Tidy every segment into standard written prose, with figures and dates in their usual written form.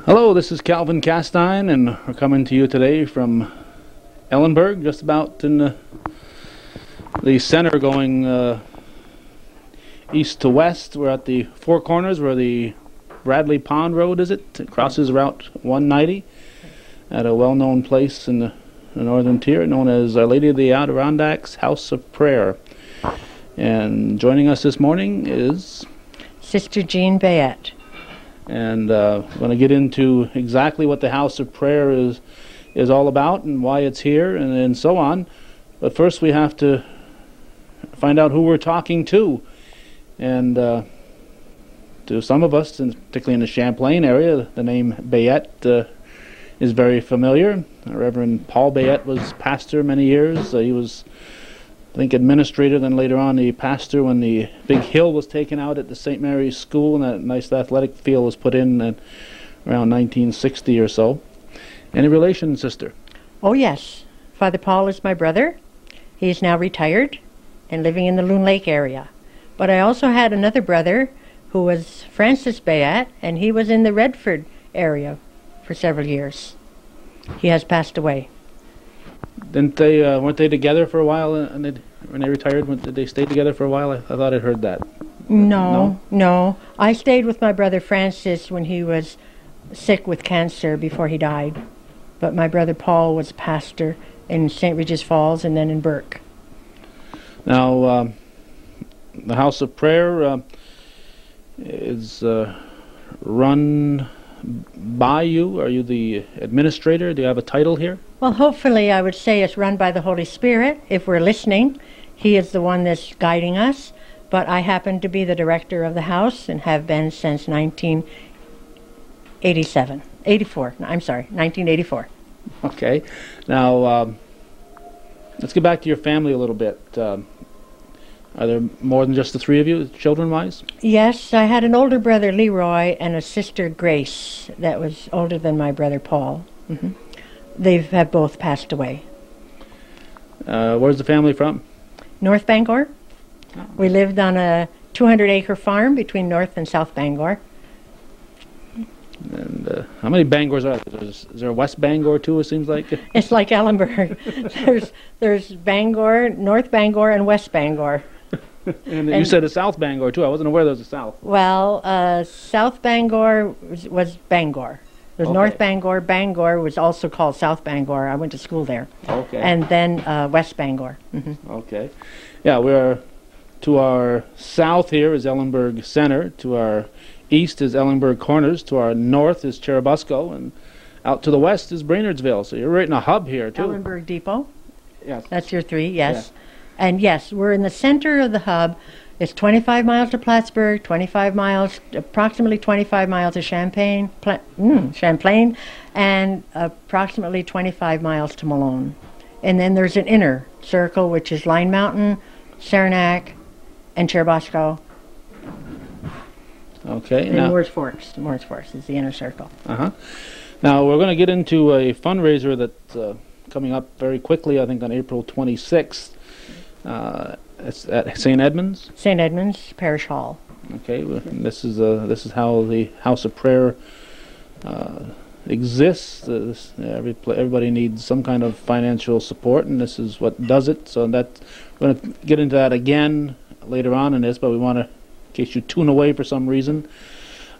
Hello, this is Calvin Castine, and we're coming to you today from Ellenburg, just about in the center going east to west. We're at the Four Corners where the Bradley Pond Road is. It crosses Route 190 at a well-known place in the northern tier known as Our Lady of the Adirondacks House of Prayer. And joining us this morning is Sister Jean Bayette. And we're going to get into exactly what the House of Prayer is all about and why it's here and so on. But first we have to find out who we're talking to. And to some of us, and particularly in the Champlain area, the name Bayette is very familiar. Reverend Paul Bayette was pastor many years. He was, I think, administrator, then later on the pastor when the big hill was taken out at the St. Mary's School and that nice athletic field was put in around 1960 or so. Any relation, sister? Oh, yes. Father Paul is my brother. He is now retired and living in the Loon Lake area. But I also had another brother who was Francis Bayette, and he was in the Redford area for several years. He has passed away. Didn't they, weren't they together for a while and when they retired? Did they stay together for a while? I thought I'd heard that. No. I stayed with my brother Francis when he was sick with cancer before he died. But my brother Paul was pastor in St. Regis Falls and then in Burke. Now, the House of Prayer is run by you. Are you the administrator? Do you have a title here? Well, hopefully I would say it's run by the Holy Spirit. If we're listening, He is the one that's guiding us. But I happen to be the director of the house and have been since 1984. Okay. Now, let's get back to your family a little bit. Are there more than just the three of you, children-wise? Yes, I had an older brother, Leroy, and a sister, Grace, that was older than my brother, Paul. Mm-hmm. They have both passed away. Where's the family from? North Bangor. Oh. We lived on a 200-acre farm between North and South Bangor. And how many Bangors are there? Is there a West Bangor, too, it seems like? It's like Ellenburg. there's Bangor, North Bangor, and West Bangor. And you said a South Bangor, too. I wasn't aware there was a South. Well, South Bangor was Bangor. There's okay. North Bangor. Bangor was also called South Bangor. I went to school there. Okay. And then West Bangor. Mm-hmm. Okay. Yeah, we're to our south here is Ellenburg Center. To our east is Ellenburg Corners. To our north is Cherubusco. And out to the west is Brainardsville. So you're right in a hub here, too. Ellenburg Depot. Yes. That's your three, yes. Yeah. And yes, we're in the center of the hub. It's 25 miles to Plattsburgh, approximately 25 miles to Champlain, and approximately 25 miles to Malone. And then there's an inner circle, which is Line Mountain, Saranac, and Cherubusco. Okay. And Moore's Forks. Moore's Forks is the inner circle. Uh-huh. Now, we're going to get into a fundraiser that's coming up very quickly, I think on April 26th. It's at St. Edmunds? St. Edmunds Parish Hall. Okay, this is how the House of Prayer exists. Everybody needs some kind of financial support, and this is what does it. So we're going to get into that again later on in this, but we want to, in case you tune away for some reason,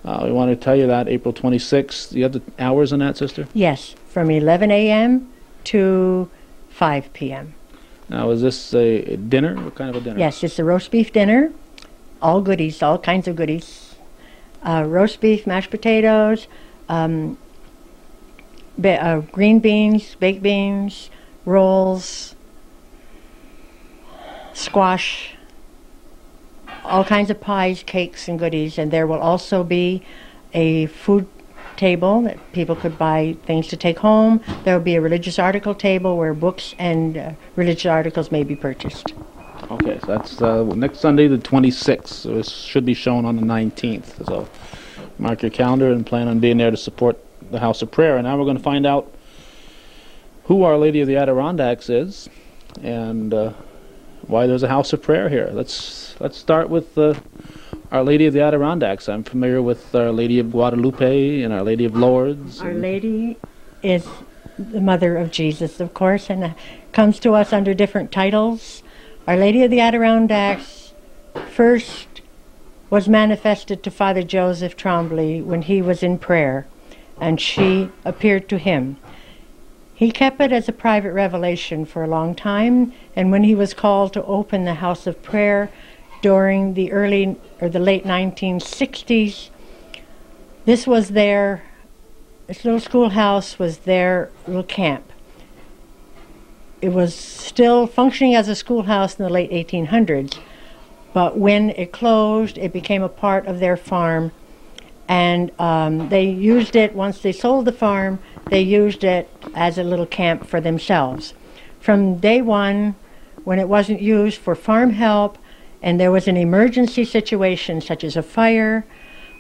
we want to tell you that April 26th. Do you have the hours on that, sister? Yes, from 11 a.m. to 5 p.m. Now, is this a dinner? What kind of a dinner? Yes, it's a roast beef dinner. All goodies, all kinds of goodies. Roast beef, mashed potatoes, green beans, baked beans, rolls, squash, all kinds of pies, cakes, and goodies. And there will also be a food table that people could buy things to take home. There will be a religious article table where books and religious articles may be purchased. Okay, so that's next Sunday, the 26th. So it should be shown on the 19th. So mark your calendar and plan on being there to support the House of Prayer. And now we're going to find out who Our Lady of the Adirondacks is and why there's a House of Prayer here. Let's start with Our Lady of the Adirondacks. I'm familiar with Our Lady of Guadalupe and Our Lady of Lourdes. Our Lady is the Mother of Jesus, of course, and comes to us under different titles. Our Lady of the Adirondacks first was manifested to Father Joseph Tremblay when he was in prayer, and she appeared to him. He kept it as a private revelation for a long time, and when he was called to open the House of Prayer during the late 1960s, this little schoolhouse was their little camp. It was still functioning as a schoolhouse in the late 1800s, but when it closed, it became a part of their farm, and they used it, once they sold the farm, they used it as a little camp for themselves. From day one, when it wasn't used for farm help, and there was an emergency situation such as a fire,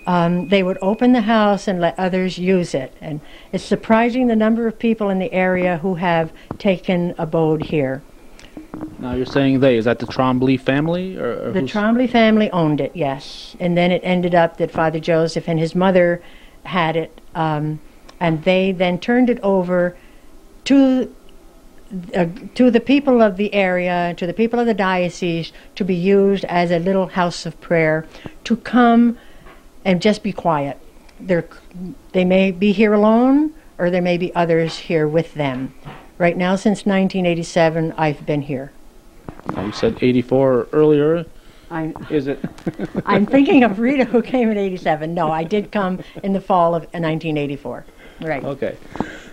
they would open the house and let others use it. And it's surprising the number of people in the area who have taken abode here. Now you're saying they, is that the Tremblay family? Or the Tremblay family owned it, yes. And then it ended up that Father Joseph and his mother had it, and they then turned it over to the people of the area, to the people of the diocese, to be used as a little house of prayer, to come and just be quiet. They may be here alone, or there may be others here with them. Right now, since 1987, I've been here. You said 84 earlier. Is it? I'm thinking of Rita, who came in 87. No, I did come in the fall of 1984. Right. Okay.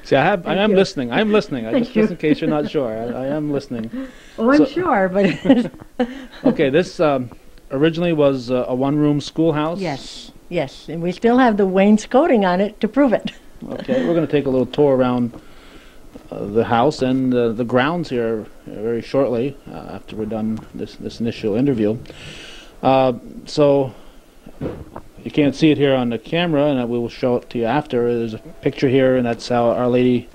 See, I am listening. I'm listening. Just in case you're not sure, I am listening. Oh, I'm sure, but... Okay, this originally was a one-room schoolhouse? Yes, and we still have the wainscoting on it to prove it. Okay, we're going to take a little tour around the house and the grounds here very shortly after we're done this initial interview. So you can't see it here on the camera, and we will show it to you after. There's a picture here, and that's how Our Lady,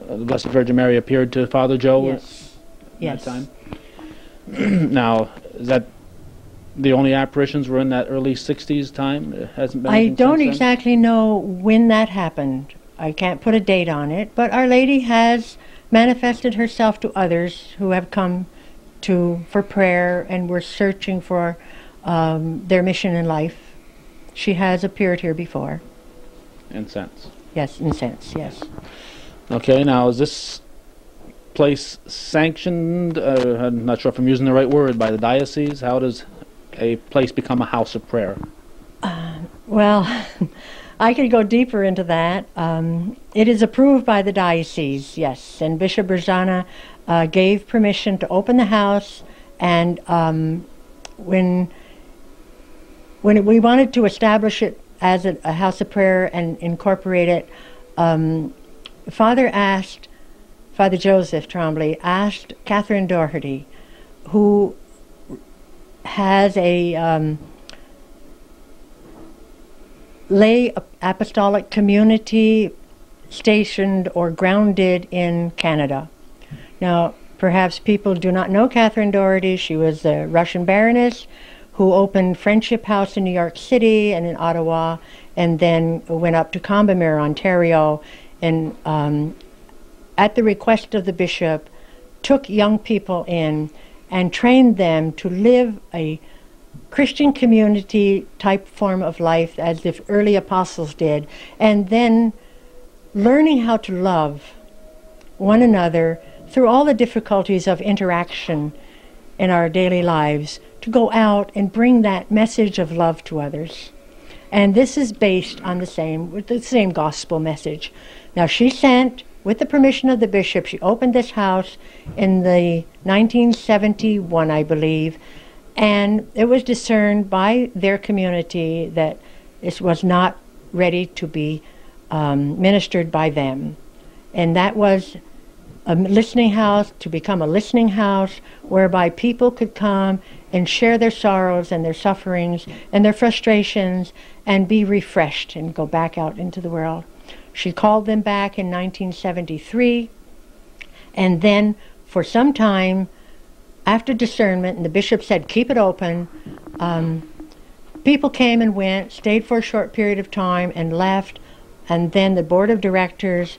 the Blessed Virgin Mary, appeared to Father Joe at that time. Now, is that the only apparitions were in that early 60s time? It hasn't been. I don't exactly know when that happened. I can't put a date on it, but Our Lady has manifested herself to others who have come for prayer and were searching for their mission in life. She has appeared here before. In sense. Yes, in sense, yes. Okay, now is this place sanctioned? I'm not sure if I'm using the right word, by the diocese. How does a place become a house of prayer? Well, I could go deeper into that. It is approved by the diocese, yes, and Bishop Berzana gave permission to open the house, and when we wanted to establish it as a house of prayer and incorporate it, Father Joseph Tremblay asked Catherine Doherty, who has a lay apostolic community stationed or grounded in Canada. Now, perhaps people do not know Catherine Doherty. She was a Russian baroness who opened Friendship House in New York City and in Ottawa, and then went up to Combamere, Ontario, and at the request of the bishop, took young people in and trained them to live a Christian community type form of life as the early apostles did, and then learning how to love one another through all the difficulties of interaction in our daily lives, to go out and bring that message of love to others. And this is based on the same gospel message. Now, she sent, with the permission of the bishop, she opened this house in the 1971, I believe, and it was discerned by their community that this was not ready to be ministered by them. And that was a listening house, to become a listening house whereby people could come and share their sorrows and their sufferings and their frustrations and be refreshed and go back out into the world. She called them back in 1973, and then for some time, after discernment, and the bishop said, keep it open, people came and went, stayed for a short period of time and left, and then the board of directors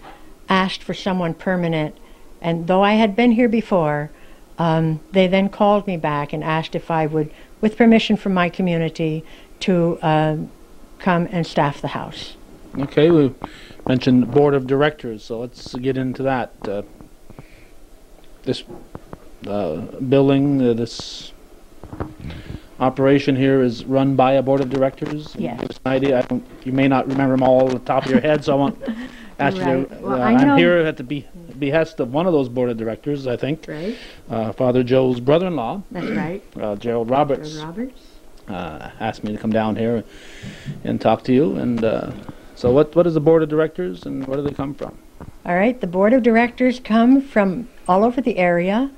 asked for someone permanent. And though I had been here before, they then called me back and asked if I would, with permission from my community, to come and staff the house. Okay, we mentioned board of directors, so let's get into that. This building, this operation here is run by a board of directors? Yes. Give us an idea. You may not remember them all off the top of your head, so I won't ask you to... Well, I'm here at the behest of one of those board of directors, I think. Right. Father Joe's brother-in-law. That's right. Gerald Roberts. Asked me to come down here and talk to you. And so what is the board of directors and where do they come from? All right. The board of directors come from all over the area.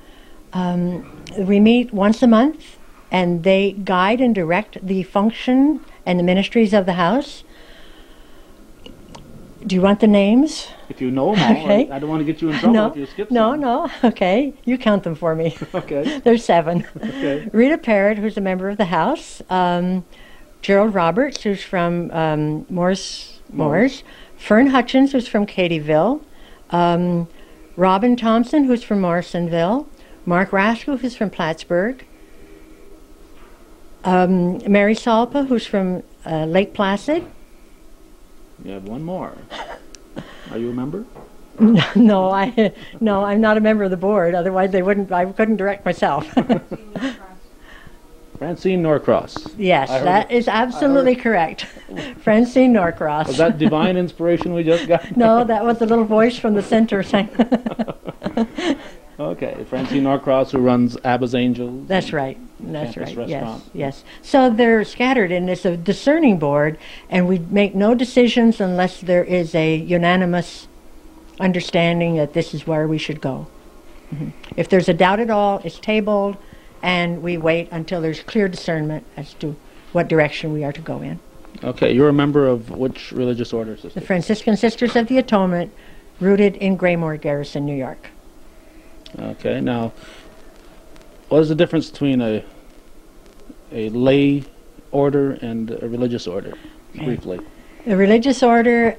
We meet once a month, and they guide and direct the function and the ministries of the house. Do you want the names? If you know them all. Okay. I don't want to get you in trouble if you skip some. No. Okay. You count them for me. Okay. There's 7. Okay. Rita Parrott, who's a member of the house. Gerald Roberts, who's from Morris. Fern Hutchins, who's from Cadyville. Robin Thompson, who's from Morrisonville. Mark Rasco, who's from Plattsburgh. Mary Salpa, who's from Lake Placid. You have one more. Are you a member? No, I'm not a member of the board. Otherwise, I couldn't direct myself. Francine Norcross. Yes, that is absolutely correct. Francine Norcross. Was that divine inspiration we just got? No, that was the little voice from the center saying. Okay, Francine Norcross, who runs Abba's Angels. That's right. That's right. Restaurant. Yes. So they're scattered, and it's a discerning board, and we make no decisions unless there is a unanimous understanding that this is where we should go. Mm-hmm. If there's a doubt at all, it's tabled, and we wait until there's clear discernment as to what direction we are to go in. Okay, you're a member of which religious order, sister? The Franciscan Sisters of the Atonement, rooted in Graymore Garrison, New York. Okay, now, what is the difference between a lay order and a religious order, briefly? The religious order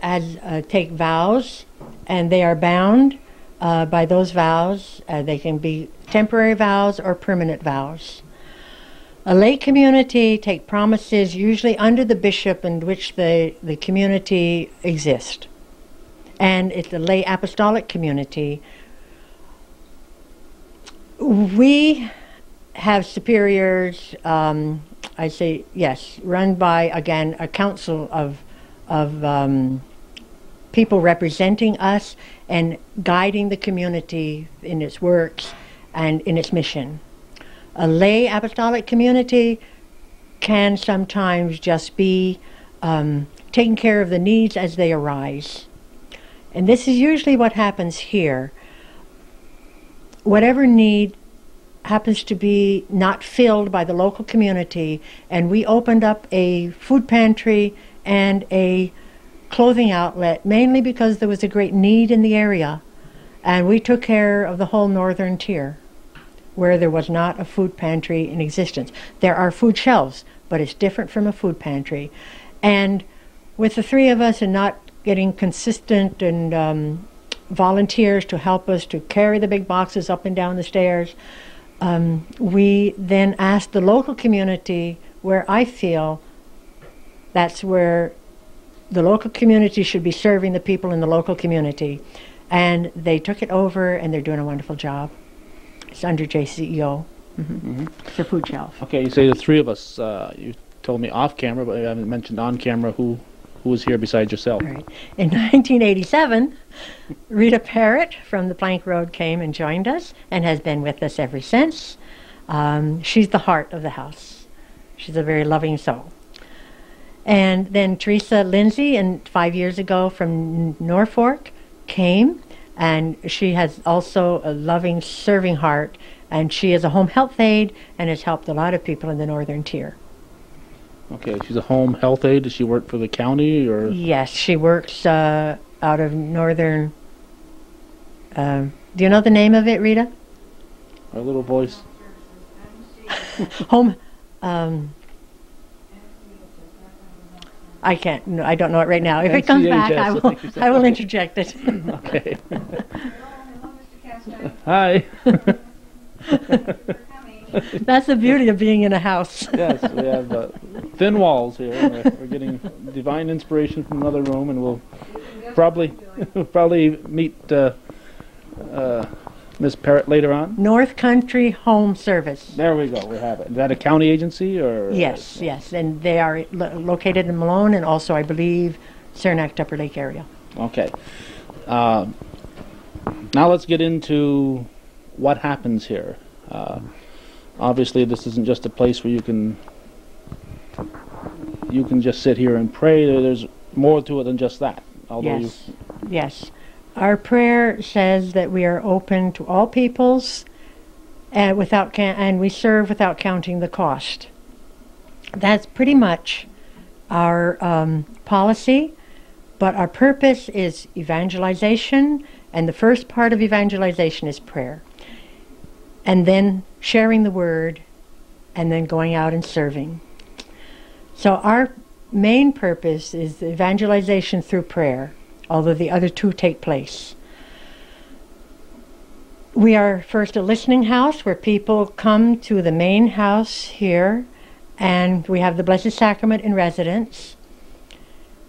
take vows, and they are bound by those vows. They can be temporary vows or permanent vows. A lay community take promises usually under the bishop in which the community exists. And it's a lay apostolic community. We have superiors, I say yes, run by, again, a council of people representing us and guiding the community in its works and in its mission. A lay apostolic community can sometimes just be taking care of the needs as they arise. And this is usually what happens here. Whatever need happens to be not filled by the local community, and we opened up a food pantry and a clothing outlet, mainly because there was a great need in the area, and we took care of the whole northern tier, where there was not a food pantry in existence. There are food shelves, but it's different from a food pantry. And with the 3 of us and not getting consistent and volunteers to help us to carry the big boxes up and down the stairs, we then asked the local community, where I feel that's where the local community should be serving the people in the local community. And they took it over, and they're doing a wonderful job. It's under JCEO. It's a food shelf. Okay, you say the 3 of us. You told me off camera, but you haven't mentioned on camera who was here besides yourself. Right. In 1987, Rita Parrott from the Plank Road came and joined us and has been with us ever since. She's the heart of the house. She's a very loving soul. And then Teresa Lindsay, and 5 years ago from Norfolk, came, and she has also a loving, serving heart, and she is a home health aide and has helped a lot of people in the northern tier. Okay, she's a home health aide. Does she work for the county, or? Yes, she works out of northern. Do you know the name of it, Rita? Our little voice. Home. I can't. No, I don't know it right now. If it comes back, I will interject it. Okay. Hi. That's the beauty of being in a house. Yes, we have thin walls here. And we're getting divine inspiration from another room, and we'll probably meet Miss Parrott later on. North Country Home Service. There we go. We have it. Is that a county agency or? Yes, yes, and they are located in Malone and also, I believe, Saranac Upper Lake area. Okay. Now let's get into what happens here. Obviously, this isn't just a place where you can just sit here and pray. There's more to it than just that. Although yes, yes. Our prayer says that we are open to all peoples, and we serve without counting the cost. That's pretty much our policy. But our purpose is evangelization, and the first part of evangelization is prayer. And then sharing the word, and then going out and serving. So our main purpose is the evangelization through prayer, although the other two take place. We are first a listening house where people come to the main house here, and we have the Blessed Sacrament in residence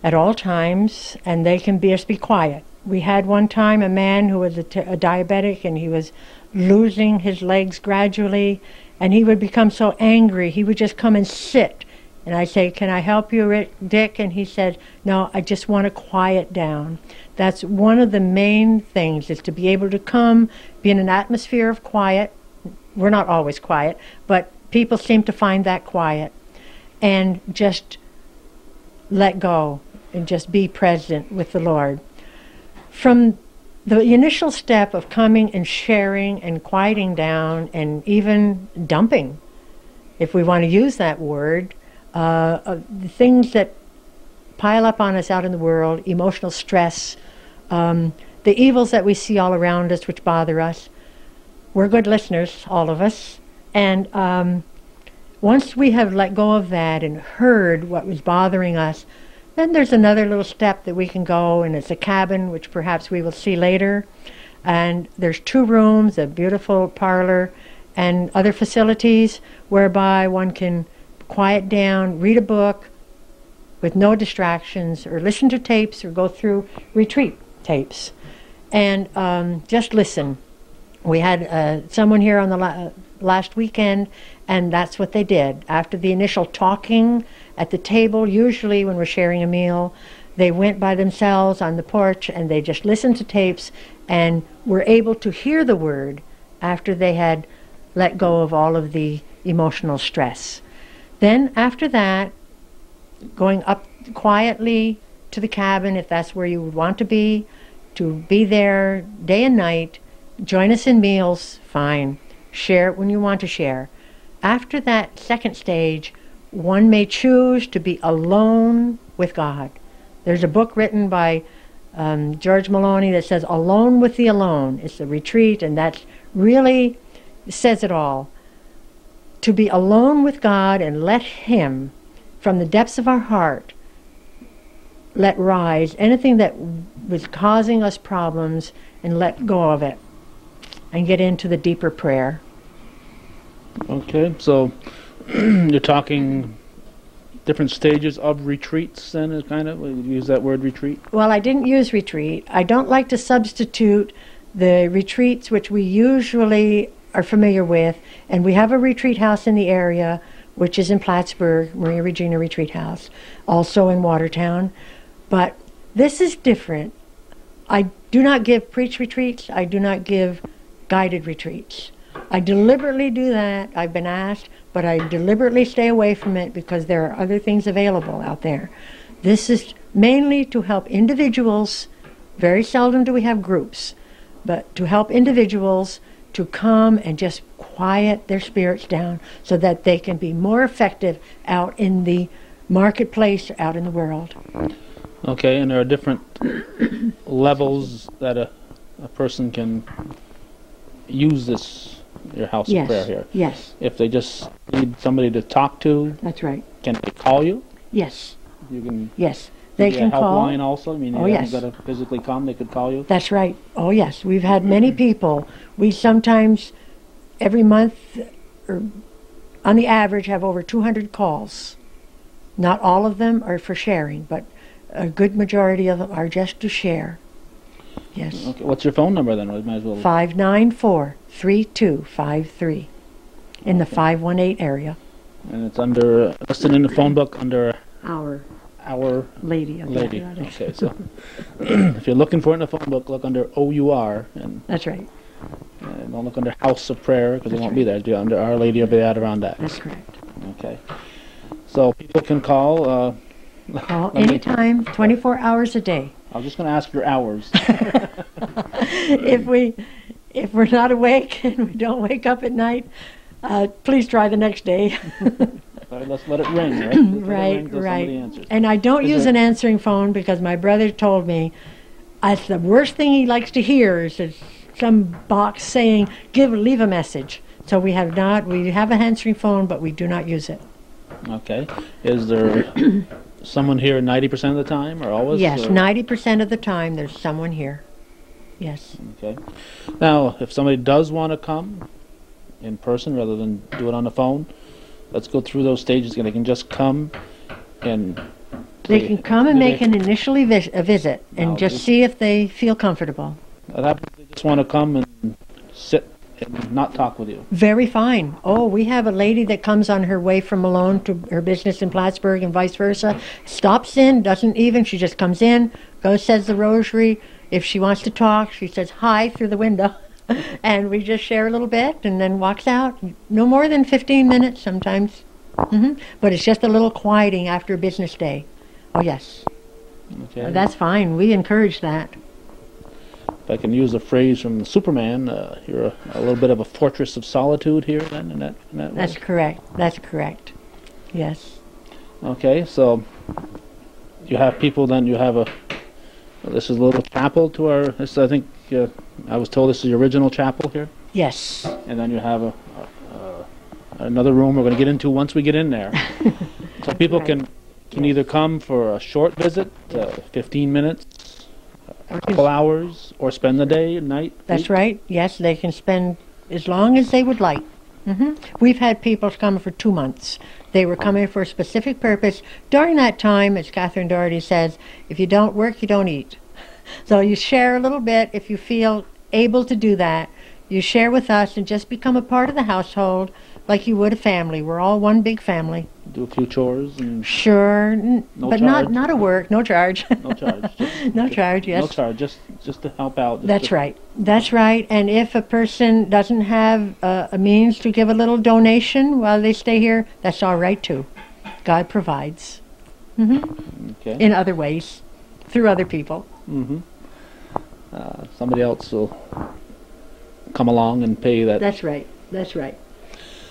at all times, and they can just be quiet. We had one time a man who was a diabetic, and he was losing his legs gradually, and he would become so angry he would just come and sit, and I say, "Can I help you, Dick?" And he said, "No, I just want to quiet down." That's one of the main things, is to be able to come, be in an atmosphere of quiet. We're not always quiet, but people seem to find that quiet, and just let go and just be present with the Lord. From the initial step of coming and sharing and quieting down and even dumping, if we want to use that word, the things that pile up on us out in the world, emotional stress, the evils that we see all around us which bother us. We're good listeners, all of us, and once we have let go of that and heard what was bothering us, then there's another little step that we can go, and it's a cabin, which perhaps we will see later. And there's 2 rooms, a beautiful parlor, and other facilities whereby one can quiet down, read a book with no distractions, or listen to tapes, or go through retreat tapes, and just listen. We had someone here on the last weekend, and that's what they did. After the initial talking at the table, usually when we're sharing a meal, they went by themselves on the porch and they just listened to tapes and were able to hear the word after they had let go of all of the emotional stress. Then after that, going up quietly to the cabin, if that's where you would want to be there day and night, join us in meals, fine. Share it when you want to share. After that second stage, one may choose to be alone with God. There's a book written by George Maloney that says Alone with the Alone. It's a retreat, and that really says it all. To be alone with God and let Him, from the depths of our heart, let rise anything that was causing us problems, and let go of it and get into the deeper prayer. Okay, so you're talking different stages of retreats then, kind of? Use that word, retreat? Well, I didn't use retreat. I don't like to substitute the retreats which we usually are familiar with, and we have a retreat house in the area, which is in Plattsburgh, Maria Regina Retreat House, also in Watertown. But this is different. I do not give preach retreats. I do not give guided retreats. I deliberately do that. I've been asked, but I deliberately stay away from it because there are other things available out there. This is mainly to help individuals. Very seldom do we have groups, but to help individuals to come and just quiet their spirits down so that they can be more effective out in the marketplace, out in the world. Okay, and there are different levels that a person can use your house of prayer here. Yes. If they just need somebody to talk to. That's right. Can they call you? Yes. You can. Yes, they can helpline call. Helpline also. I mean, Oh, you yes. haven't got to physically come. They could call you. That's right. Oh yes, we've had many people. We sometimes every month, or on the average, have over 200 calls. Not all of them are for sharing, but a good majority of them are just to share. Yes. Okay. What's your phone number then? We might as well. 594-3253 in the 518 area. And it's under listed in the phone book under Our Lady. Lady. Okay, so if you're looking for it in the phone book, look under OUR and That's right. don't look under House of Prayer because it That's won't be there. Do under Our Lady of the Adirondacks. That's correct. Okay. So people can call. Call anytime, 24 hours a day. I was just going to ask your hours. If we're not awake and we don't wake up at night, please try the next day. Let's let it ring, right? Right. Somebody answers. And I don't use an answering phone because my brother told me that's the worst thing he likes to hear is some box saying leave a message. So we have an answering phone, but we do not use it. Okay. Is there someone here 90% of the time or always? Yes, or? 90% of the time there's someone here. Yes. Okay. Now, if somebody does want to come in person rather than do it on the phone, let's go through those stages again. They can just come and... They can come and make an initial visit and just see if they feel comfortable. That happens, they just want to come and sit and not talk with you. Very fine. Oh, we have a lady that comes on her way from Malone to her business in Plattsburgh and vice versa. Stops in, she just comes in, goes, says the rosary. If she wants to talk, she says hi through the window. And we just share a little bit and then walks out. No more than 15 minutes sometimes. But it's just a little quieting after a business day. Oh, yes. Okay. That's fine. We encourage that. If I can use a phrase from Superman, you're a little bit of a fortress of solitude here then in that That's way? correct. That's correct. Yes. Okay, so you have people then, this is a little chapel to our, this I think, I was told this is the original chapel here. Yes. And then you have another room we're going to get into once we get in there. So people can either come for a short visit, 15 minutes, a couple hours, or spend the day, night. That's week. right. Yes, they can spend as long as they would like. We've had people come for 2 months. They were coming for a specific purpose. During that time, as Catherine Doherty says, if you don't work, you don't eat. So you share a little bit if you feel able to do that. You share with us and just become a part of the household like you would a family. We're all one big family. Do a few chores and Sure, but charge. not a work, no charge. no charge. No charge, yes. No charge, just to help out. That's right. That's right. And if a person doesn't have a means to give a little donation while they stay here, that's all right too. God provides. Okay. In other ways, through other people. Somebody else will come along and pay that. That's right. That's right.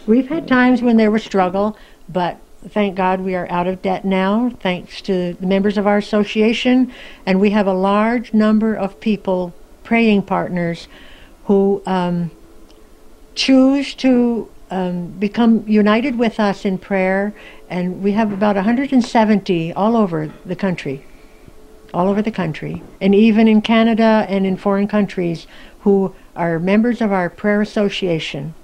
We've had times when there was struggle, but thank God we are out of debt now, thanks to the members of our association, and we have a large number of people, praying partners, who choose to become united with us in prayer, and we have about 170 all over the country, and even in Canada and in foreign countries who are members of our prayer association.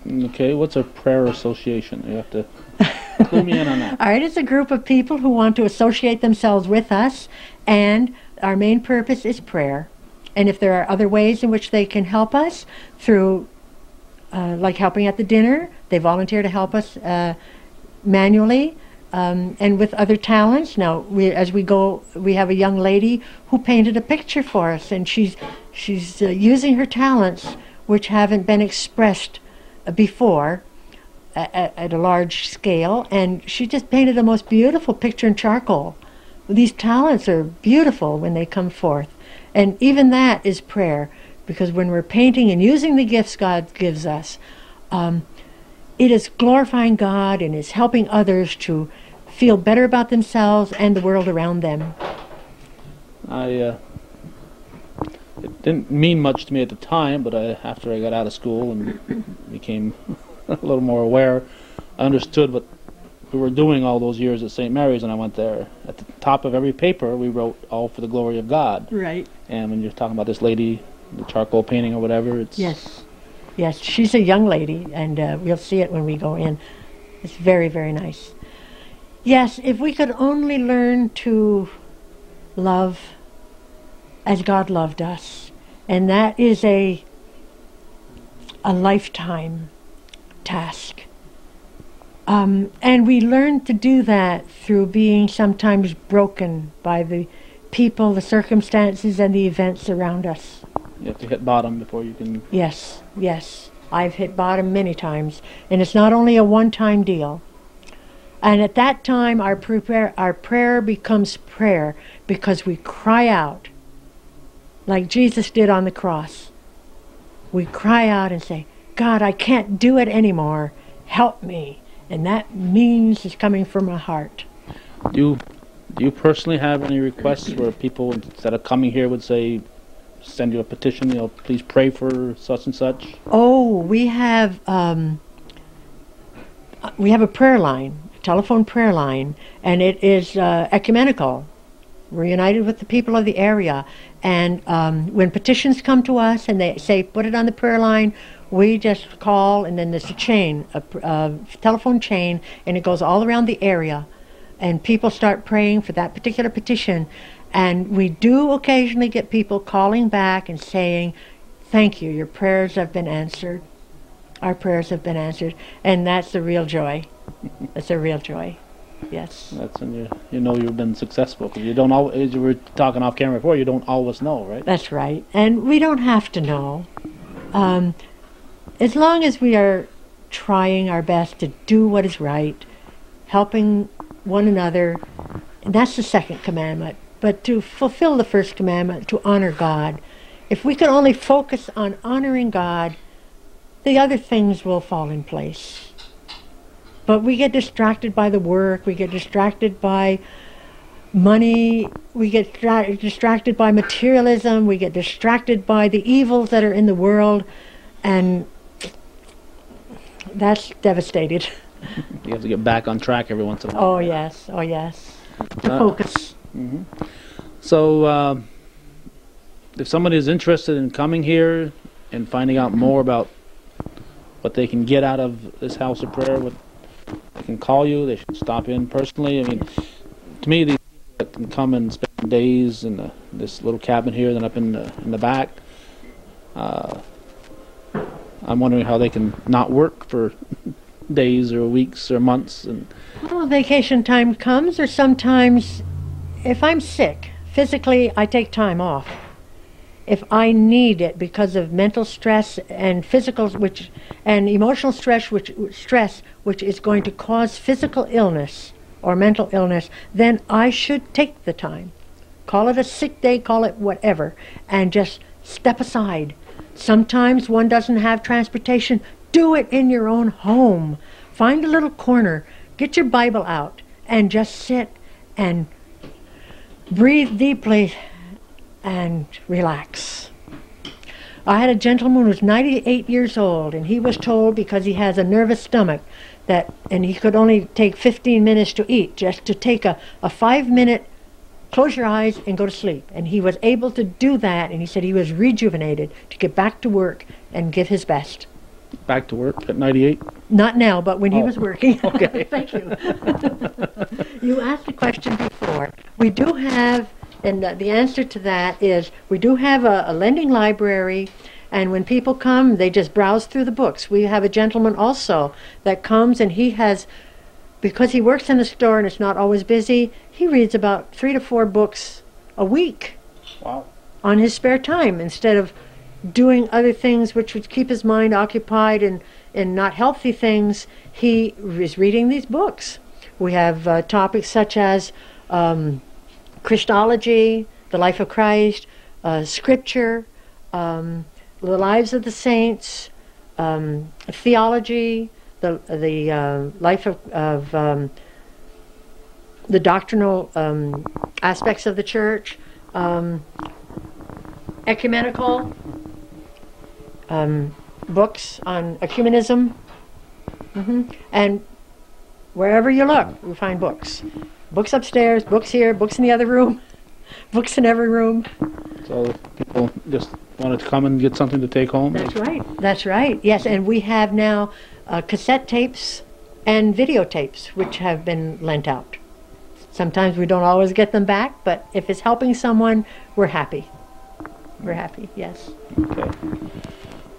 Okay, what's a prayer association? You have to clue me in on that. All right, it's a group of people who want to associate themselves with us, and our main purpose is prayer. And if there are other ways in which they can help us through, like helping at the dinner, they volunteer to help us manually, and with other talents. Now, as we go, we have a young lady who painted a picture for us, and she's using her talents, which haven't been expressed before at a large scale, and she just painted the most beautiful picture in charcoal. These talents are beautiful when they come forth, and even that is prayer, because when we're painting and using the gifts God gives us, it is glorifying God and is helping others to feel better about themselves and the world around them. It didn't mean much to me at the time, but after I got out of school and became a little more aware, I understood what we were doing all those years at St. Mary's when I went there. At the top of every paper, we wrote "All for the glory of God." Right. And when you're talking about this lady, the charcoal painting or whatever, it's Yes, she's a young lady, and we'll see it when we go in. It's very, very nice. Yes, if we could only learn to love as God loved us, and that is a lifetime task. And we learn to do that through being sometimes broken by the people, the circumstances, and the events around us. You have to hit bottom before you can... Yes, yes. I've hit bottom many times, and it's not only a one-time deal. And at that time, our prayer becomes prayer because we cry out like Jesus did on the cross. We cry out and say, God, I can't do it anymore. Help me. And that means it's coming from my heart. Do you personally have any requests where people, instead of coming here, would say, send you a petition, please pray for such and such? Oh, we have a prayer line, a telephone prayer line, and it is ecumenical. We're united with the people of the area, and when petitions come to us and they say put it on the prayer line, we just call, and then there's a chain, a telephone chain, and it goes all around the area, and people start praying for that particular petition. And we do occasionally get people calling back and saying, thank you, your prayers have been answered. Our prayers have been answered. And that's the real joy. That's a real joy. Yes. That's when you know you've been successful. Because you don't always, as you were talking off camera before, you don't always know, right? That's right. And we don't have to know. As long as we are trying our best to do what is right, helping one another, and that's the second commandment. But to fulfill the first commandment, to honor God, if we could only focus on honoring God, the other things will fall in place. But we get distracted by the work, we get distracted by money, we get distracted by materialism, we get distracted by the evils that are in the world, and that's devastated. You have to get back on track every once in a while. Oh yes, oh yes. To focus. Mm-hmm. So, if somebody is interested in coming here and finding out more about what they can get out of this house of prayer, they can call you, they should stop in personally. I mean, to me, these people that can come and spend days in this little cabin here, then up in the back, I'm wondering how they can not work for days or weeks or months. And well, vacation time comes, or sometimes if I'm sick, physically I take time off. If I need it because of mental stress and physical, and emotional stress, which is going to cause physical illness or mental illness, then I should take the time. Call it a sick day, call it whatever, and just step aside. Sometimes one doesn't have transportation. Do it in your own home. Find a little corner, get your Bible out, and just sit and breathe deeply and relax. I had a gentleman who was 98 years old, and he was told, because he has a nervous stomach, and he could only take 15 minutes to eat, just to take a 5-minute, close your eyes and go to sleep. And he was able to do that, and he said he was rejuvenated to get back to work and give his best. Back to work at 98? Not now, but when he was working. Okay. Thank you. You asked a question before. We do have, and the answer to that is, we do have a lending library, and when people come, they just browse through the books. We have a gentleman also that comes, and he has, because he works in the store and it's not always busy, he reads about 3 to 4 books a week. Wow. On his spare time, instead of doing other things which would keep his mind occupied in not healthy things. He is reading these books. We have topics such as Christology, the life of Christ, Scripture, the lives of the saints, theology, the life of the doctrinal aspects of the church, ecumenical books on ecumenism, and Wherever you look, you find books. Books upstairs, books here, books in the other room, books in every room. So people just wanted to come and get something to take home? That's right. That's right. Yes, and we have now cassette tapes and videotapes which have been lent out. Sometimes we don't always get them back, but if it's helping someone, we're happy. We're happy, yes. Okay.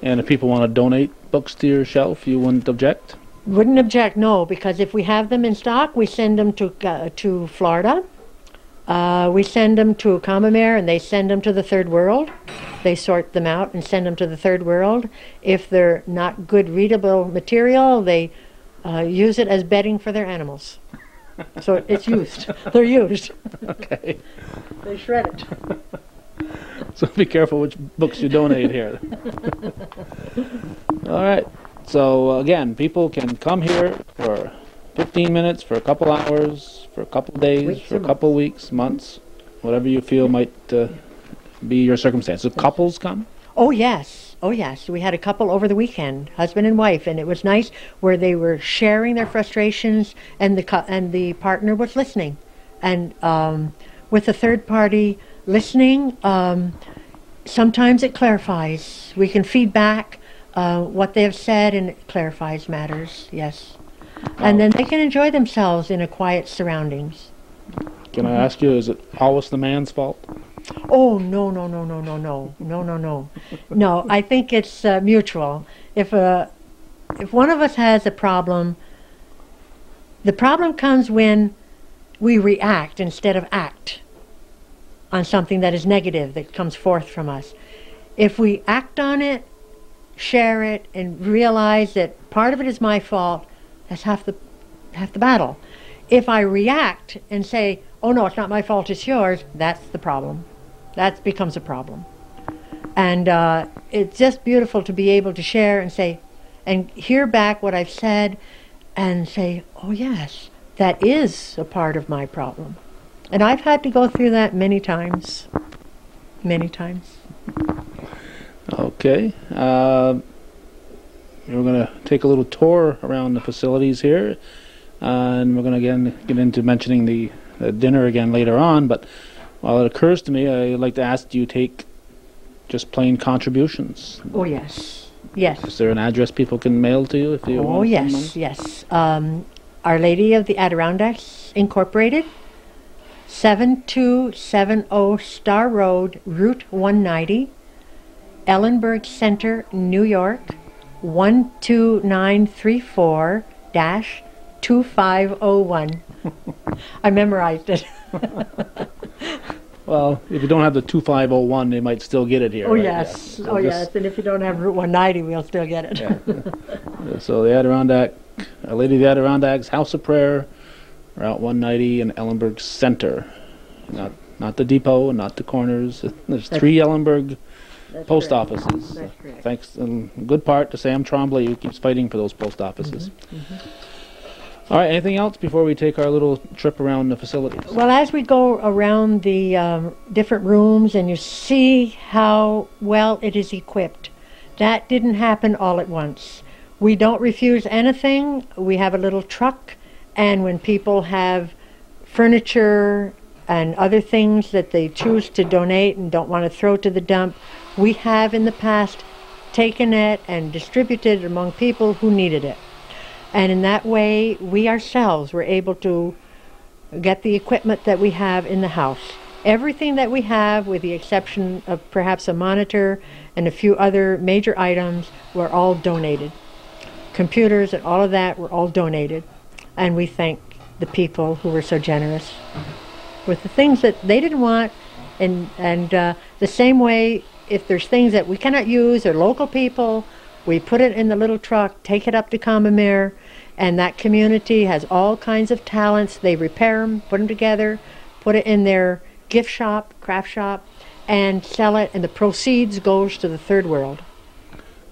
And if people want to donate books to your shelf, you wouldn't object? Wouldn't object, no, because if we have them in stock, we send them to Florida. We send them to Comamere, and they send them to the Third World. They sort them out and send them to the Third World. If they're not good readable material, they use it as bedding for their animals. So it's used. They're used. Okay. They shred it. So be careful which books you donate here. All right. So again, people can come here for 15 minutes, for a couple hours, for a couple days, Weeks for a or couple weeks, months, whatever you feel might be your circumstance. So couples come? Oh, yes. Oh, yes. We had a couple over the weekend, husband and wife, and it was nice where they were sharing their frustrations, and the partner was listening. And with a third party listening, sometimes it clarifies. We can feed back what they have said, and it clarifies matters, yes. And then they can enjoy themselves in a quiet surroundings. Can I ask you, is it always the man's fault? Oh, no, no, no, no, no, no, no, no, no. No, I think it's mutual. If one of us has a problem, the problem comes when we react instead of act on something that is negative that comes forth from us. If we act on it, share it, and realize that part of it is my fault, that's half the battle. If I react and say, oh no, it's not my fault, it's yours, that's the problem. That becomes a problem. And it's just beautiful to be able to share and say, and hear back what I've said and say, oh yes, that is a part of my problem. And I've had to go through that many times. Many times. Okay. We're going to take a little tour around the facilities here. And we're going to again get into mentioning the dinner again later on. But while it occurs to me, I'd like to ask, do you take just plain contributions? Oh, yes. Yes. Is there an address people can mail to you if you want? Oh, yes, yes. Our Lady of the Adirondacks Incorporated, 7270 Star Road, Route 190, Ellenburg Center, New York, 12934-2501. I memorized it. Well, if you don't have the 2501, they might still get it here. Oh, right? yes. Yeah. So oh, yes. And if you don't have Route 190, we'll still get it. Yeah. So the Our Lady of the Adirondacks House of Prayer, Route 190 in Ellenburg Center. Not the depot and not the corners. There's 3 Ellenburg post offices. That's correct. Thanks in good part to Sam Trombley, who keeps fighting for those post offices. Mm-hmm. Mm-hmm. All right, anything else before we take our little trip around the facilities? Well, as we go around the different rooms and you see how well it is equipped, that didn't happen all at once. We don't refuse anything. We have a little truck, and when people have furniture and other things that they choose to donate and don't want to throw to the dump, we have in the past taken it and distributed it among people who needed it. And in that way, we ourselves were able to get the equipment that we have in the house. Everything that we have, with the exception of perhaps a monitor and a few other major items, were all donated. Computers and all of that were all donated. And we thank the people who were so generous with the things that they didn't want. And the same way, if there's things that we cannot use or local people, we put it in the little truck, take it up to Comamere, and that community has all kinds of talents. They repair them, put them together, put it in their gift shop, craft shop, and sell it, and the proceeds goes to the Third World.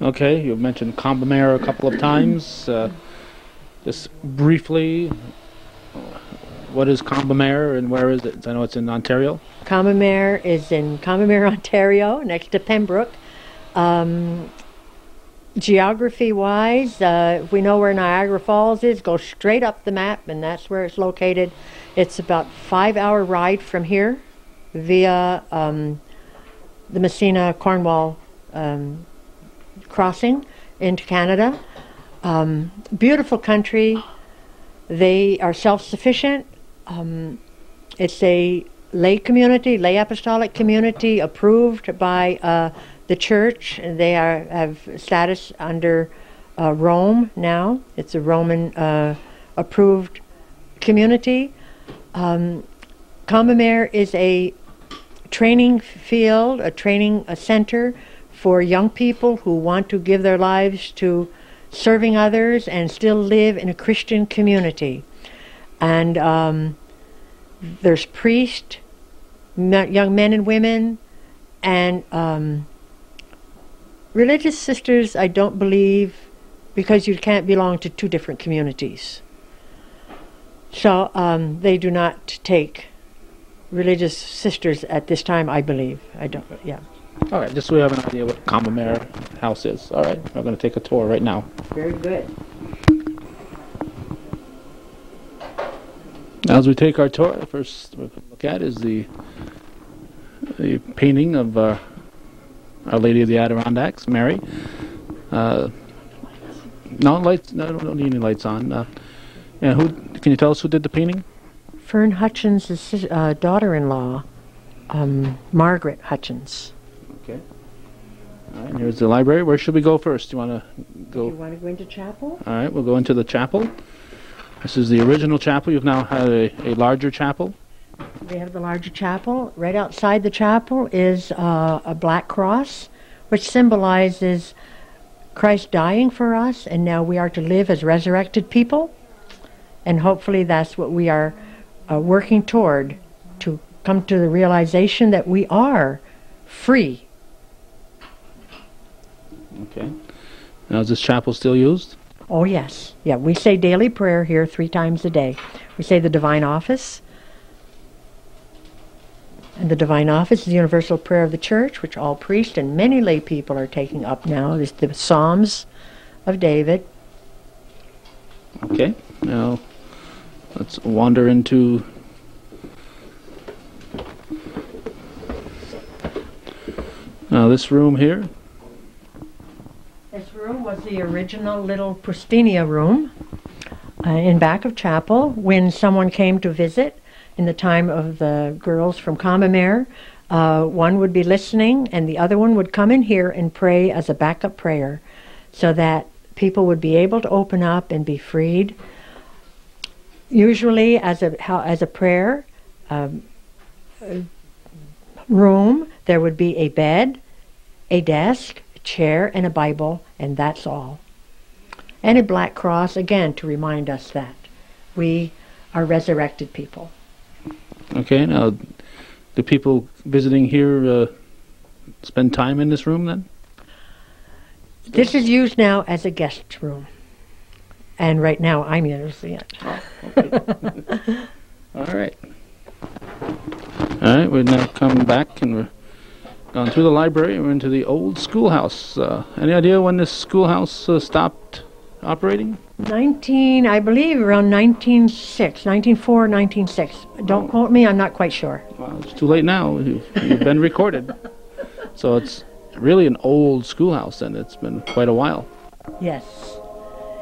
Okay, you've mentioned Comamere a couple of times. Just briefly, what is Comamere and where is it? I know it's in Ontario. Comamere is in Comamere, Ontario, next to Pembroke. Geography-wise, if we know where Niagara Falls is, go straight up the map, and that's where it's located. It's about 5-hour ride from here via the Messina-Cornwall crossing into Canada. Beautiful country. They are self-sufficient. It's a lay community, lay apostolic community, approved by the church. They have status under Rome now. It's a Roman approved community. Combemer is a training field, a center for young people who want to give their lives to serving others and still live in a Christian community. And there's priests, young men and women, and religious sisters, I don't believe, because you can't belong to two different communities. So they do not take religious sisters at this time, I believe. I don't, yeah. All right, just so we have an idea what Combemer House is. All right, we're going to take a tour right now. Very good. Now, as we take our tour, the first we're going to look at is the painting of Our Lady of the Adirondacks, Mary. No lights. No, don't need any lights on. And who can you tell us who did the painting? Fern Hutchins' daughter-in-law, Margaret Hutchins. Okay. All right. Here's the library. Where should we go first? Do you want to go? You want to go into chapel? All right. We'll go into the chapel. This is the original chapel. You've now had a larger chapel. We have the larger chapel. Right outside the chapel is a black cross, which symbolizes Christ dying for us, and now we are to live as resurrected people. And hopefully that's what we are working toward, to come to the realization that we are free. Okay. Now, is this chapel still used? Oh, yes. Yeah, we say daily prayer here 3 times a day. We say the Divine Office. And the Divine Office is the universal prayer of the Church, which all priests and many lay people are taking up now. It's the Psalms of David. Okay. Now, let's wander into this room here. This room was the original little Pustinia room in back of chapel. When someone came to visit in the time of the girls from Combemer, one would be listening and the other one would come in here and pray as a backup prayer so that people would be able to open up and be freed. Usually as a prayer room, there would be a bed, a desk, a chair, and a Bible, and that's all. And a black cross, again, to remind us that we are resurrected people. Okay, now, do people visiting here spend time in this room then? This is used now as a guest room. And right now I'm using it. Oh, okay. All right. All right, we're now coming back and we're gone through the library and we're into the old schoolhouse. Any idea when this schoolhouse stopped operating? I believe around 1904, 1906. Don't quote me, I'm not quite sure. Well, it's too late now. You've been recorded. So it's really an old schoolhouse and it's been quite a while. Yes.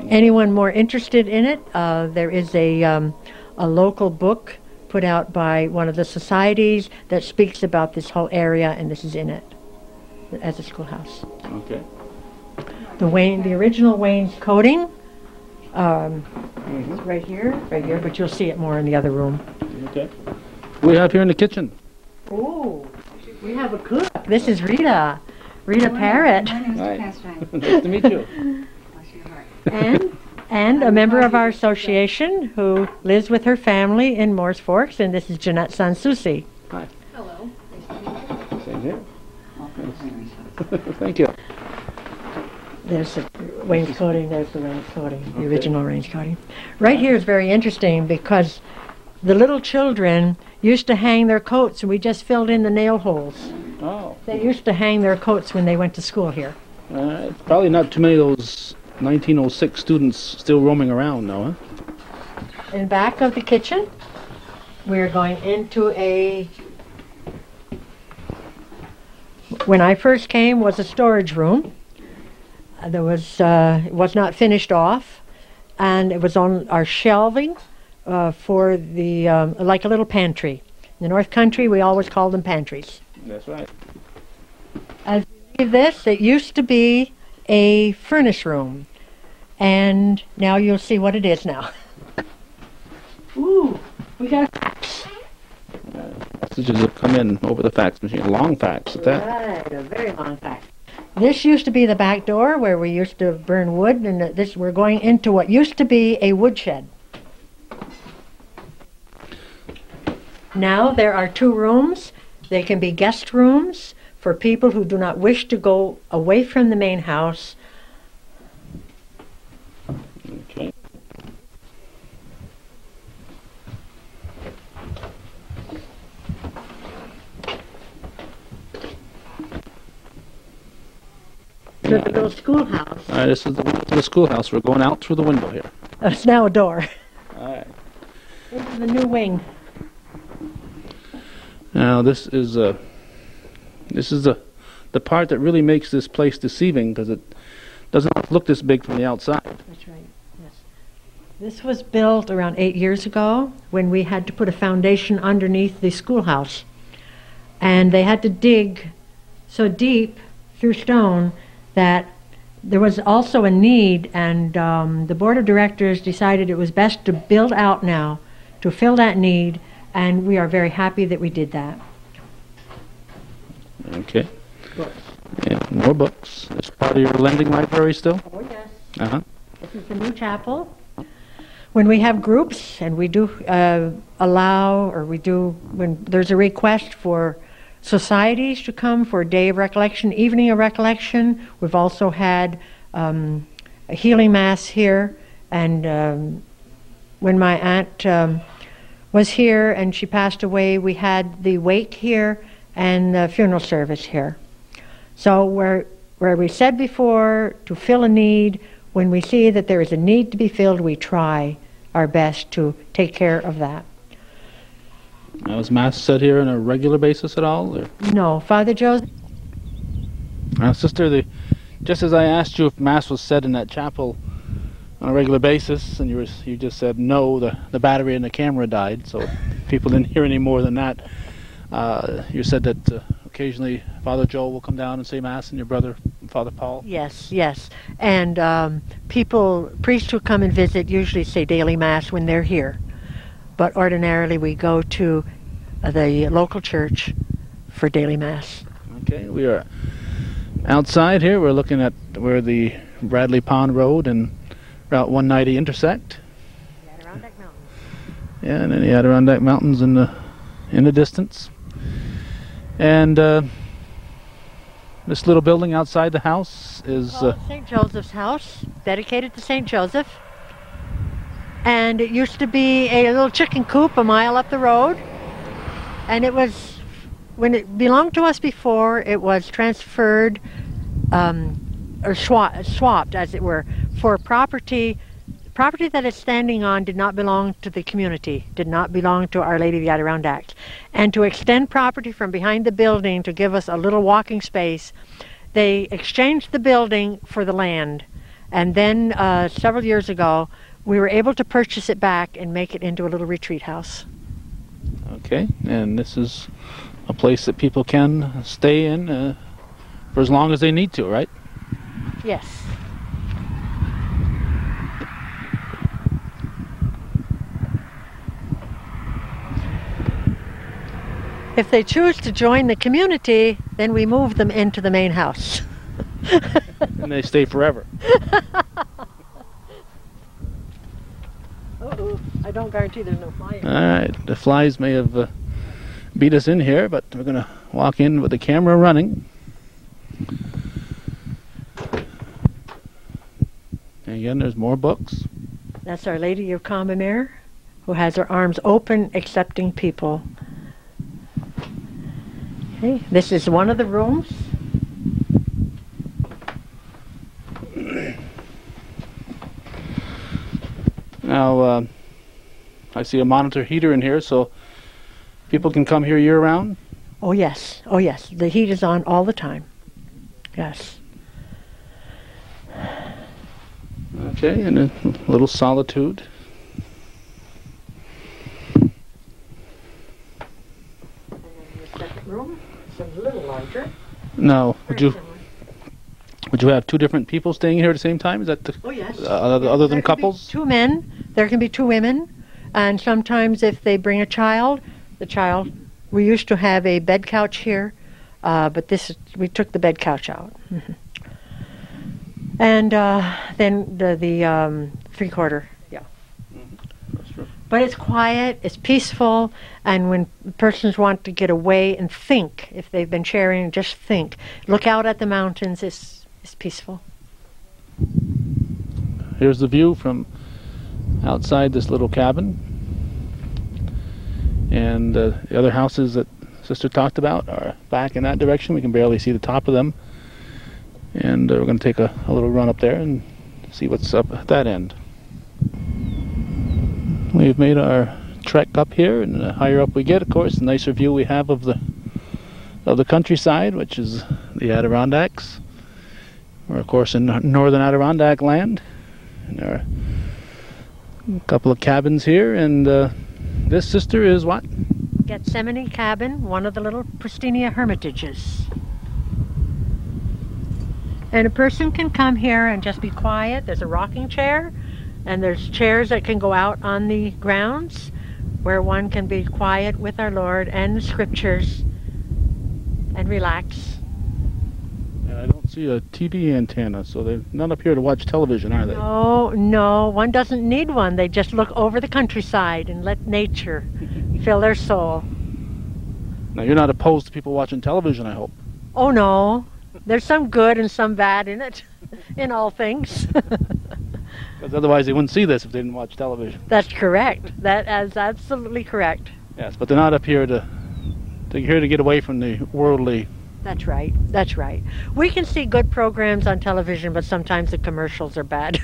Anyone more interested in it, there is a local book put out by one of the societies that speaks about this whole area, and this is in it as a schoolhouse. Okay. The original wainscoting is right here, but you'll see it more in the other room. Okay. What do we have here in the kitchen? Oh, we have a cook. This is Rita Parrott. My name is Hi. Pastor. Nice to meet you. And a member of our association who lives with her family in Moores Forks, and this is Jeanette Sansusi. Hi. Hello. Same here. Thank you. There's the wainscoting, the original wainscoting. Right here is very interesting because the little children used to hang their coats, and we just filled in the nail holes. Oh. They used to hang their coats when they went to school here. Probably not too many of those 1906 students still roaming around now, huh? In back of the kitchen, we're going into a... When I first came, was a storage room. There was it was not finished off, and it was on our shelving for the like a little pantry. In the North Country, we always called them pantries. That's right. As you leave this, it used to be a furnace room, and now you'll see what it is now. Ooh, we got Messages have come in over the fax machine. Long fax at that. right, a very long fax. This used to be the back door where we used to burn wood, and this we're going into what used to be a woodshed. Now there are 2 rooms. They can be guest rooms for people who do not wish to go away from the main house. Okay. To the little schoolhouse. All right, this is the schoolhouse. We're going out through the window here. It's now a door. All right. Into the new wing. Now this is the part that really makes this place deceiving, because it doesn't look this big from the outside. That's right, yes. This was built around 8 years ago when we had to put a foundation underneath the schoolhouse. And they had to dig so deep through stone that there was also a need, and the board of directors decided it was best to build out now to fill that need, and we are very happy that we did that. Okay. And more books. This part of your lending library still? Oh, yes. Uh-huh. This is the new chapel. When we have groups, and we do when there's a request for societies to come for a day of recollection, evening of recollection, we've also had a healing mass here, and when my aunt was here and she passed away, we had the wake here and the funeral service here. So where we said before, to fill a need, when we see that there is a need to be filled, we try our best to take care of that. Now, is Mass said here on a regular basis at all? Or? No, Father Joseph? Sister, just as I asked you if Mass was said in that chapel on a regular basis, and you just said no, the battery in the camera died, so people didn't hear any more than that. You said that occasionally Father Joel will come down and say Mass, and your brother, Father Paul? Yes, yes. And priests who come and visit usually say daily Mass when they're here. But ordinarily we go to the local church for daily Mass. Okay, we are outside here. We're looking at where the Bradley Pond Road and Route 190 intersect. The Adirondack Mountains. Yeah, and then the Adirondack Mountains in the distance. And this little building outside the house is St. Joseph's house, dedicated to St. Joseph. And it used to be a little chicken coop a mile up the road. And it was, when it belonged to us before, it was transferred or swapped, as it were, for property. Property that it's standing on did not belong to the community, did not belong to Our Lady of the Adirondacks. And to extend property from behind the building to give us a little walking space, they exchanged the building for the land. And then several years ago, we were able to purchase it back and make it into a little retreat house. Okay, and this is a place that people can stay in for as long as they need to, right? Yes. If they choose to join the community, then we move them into the main house. And they stay forever. Uh-oh, I don't guarantee there's no fly in. All right, the flies may have beat us in here, but we're going to walk in with the camera running. And again, there's more books. That's Our Lady of Combemere, who has her arms open, accepting people. Okay, this is one of the rooms. Now, I see a monitor heater in here, so people can come here year-round? Oh, yes. Oh, yes. The heat is on all the time. Yes. Okay, and a little solitude. And then the second room is a little larger. Now, Very would you have two different people staying here at the same time? Is that Oh, yes. other than There can be couples? 2 men. There can be 2 women. And sometimes if they bring a child, we used to have a bed couch here, but we took the bed couch out. And then the 3/4, yeah. That's true. But it's quiet, it's peaceful, and when persons want to get away and think, if they've been sharing, just think. Look out at the mountains, it's peaceful. Here's the view from outside this little cabin. And the other houses that Sister talked about are back in that direction. We can barely see the top of them. And we're going to take a little run up there and see what's up at that end. We've made our trek up here, and the higher up we get, of course, the nicer view we have of the countryside, which is the Adirondacks. We're, of course, in northern Adirondack land. And there are a couple of cabins here, and this, Sister, is what? Gethsemane Cabin, one of the little Pristinia hermitages. And a person can come here and just be quiet. There's a rocking chair, and there's chairs that can go out on the grounds where one can be quiet with our Lord and the scriptures and relax. And I don't see a TV antenna, so they're not up here to watch television, are they? No, one doesn't need one. They just look over the countryside and let nature fill their soul. Now, you're not opposed to people watching television, I hope. Oh, no. There's some good and some bad in it, in all things. Because otherwise they wouldn't see this if they didn't watch television. That's correct. That is absolutely correct. Yes, but they're not up here they're here to get away from the worldly. That's right. That's right. We can see good programs on television, but sometimes the commercials are bad.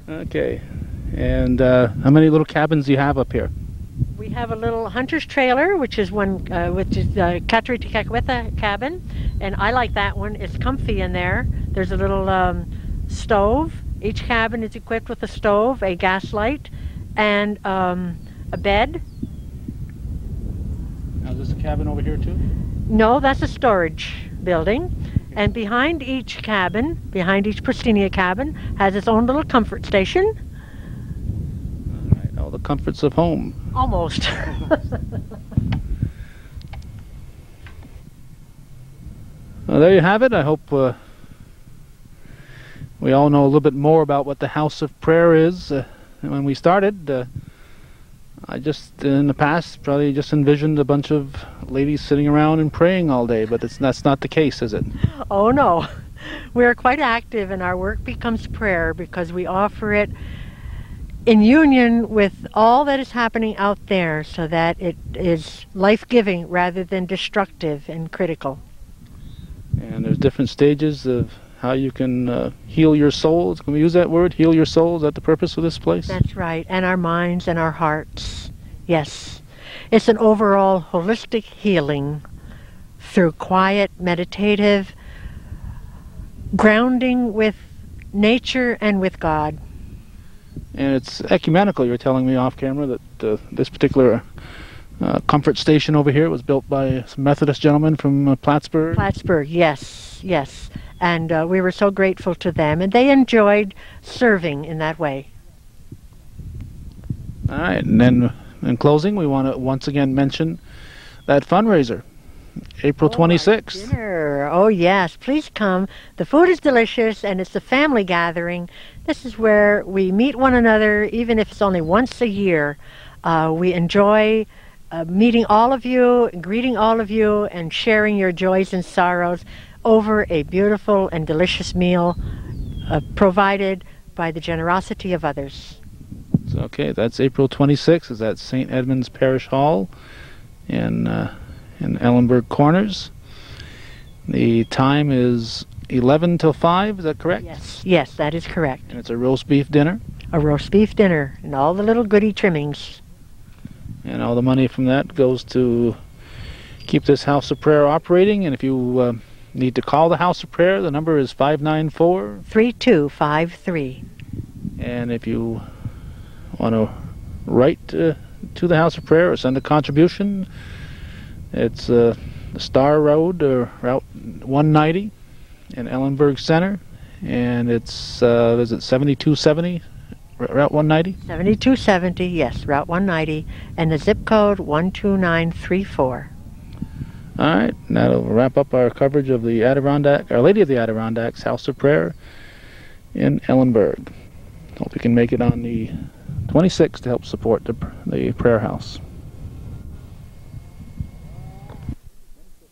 Okay. And how many little cabins do you have up here? We have a little hunter's trailer, which is the Katri-Tekakwitha cabin, and I like that one. It's comfy in there. There's a little stove. Each cabin is equipped with a stove, a gas light, and a bed. Now, is this a cabin over here too? No, that's a storage building. And behind each cabin, behind each Pristinia cabin, has its own little comfort station. All right, all the comforts of home. Almost. Well, there you have it. I hope we all know a little bit more about what the House of Prayer is. When we started, I just, in the past, probably just envisioned a bunch of ladies sitting around and praying all day, but that's not the case, is it? Oh, no. We are quite active, and our work becomes prayer because we offer it in union with all that is happening out there so that it is life-giving rather than destructive and critical. And there's different stages of how you can heal your souls. Can we use that word? Heal your souls? Is that the purpose of this place? That's right. And our minds and our hearts. Yes. It's an overall holistic healing through quiet, meditative, grounding with nature and with God. And it's ecumenical. You're telling me off camera that this particular comfort station over here was built by some Methodist gentlemen from Plattsburgh. Plattsburgh, yes, yes. And we were so grateful to them, and they enjoyed serving in that way. All right, and then in closing, we want to once again mention that fundraiser, April 26th. Dinner. Oh, yes, please come. The food is delicious, and it's a family gathering. This is where we meet one another, even if it's only once a year. We enjoy meeting all of you, greeting all of you, and sharing your joys and sorrows over a beautiful and delicious meal provided by the generosity of others. So, okay, that's April 26th. Is at St. Edmund's Parish Hall in Ellenburg Corners. The time is 11 till 5, is that correct? Yes, that is correct. And it's a roast beef dinner? A roast beef dinner and all the little goody trimmings. And all the money from that goes to keep this House of Prayer operating. And if you need to call the House of Prayer, the number is 594-3253. And if you want to write to the House of Prayer or send a contribution, it's the Star Road, or Route 190 in Ellenburg Center, and it's is it 7270 Route 190? 7270, yes, Route 190, and the zip code 12934. All right, that'll wrap up our coverage of the Our Lady of the Adirondacks House of Prayer in Ellenburg. Hope you can make it on the 26th to help support the prayer house.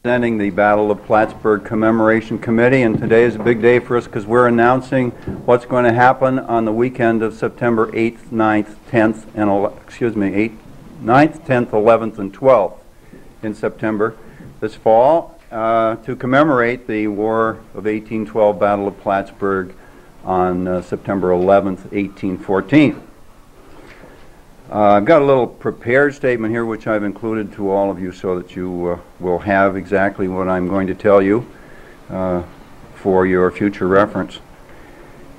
Presenting the Battle of Plattsburgh Commemoration Committee, and today is a big day for us because we're announcing what's going to happen on the weekend of September 8th, 9th, 10th, and 9th, 10th, 11th, and 12th in September this fall to commemorate the War of 1812 Battle of Plattsburgh on September 11th, 1814. I've got a little prepared statement here which I've included to all of you so that you will have exactly what I'm going to tell you for your future reference.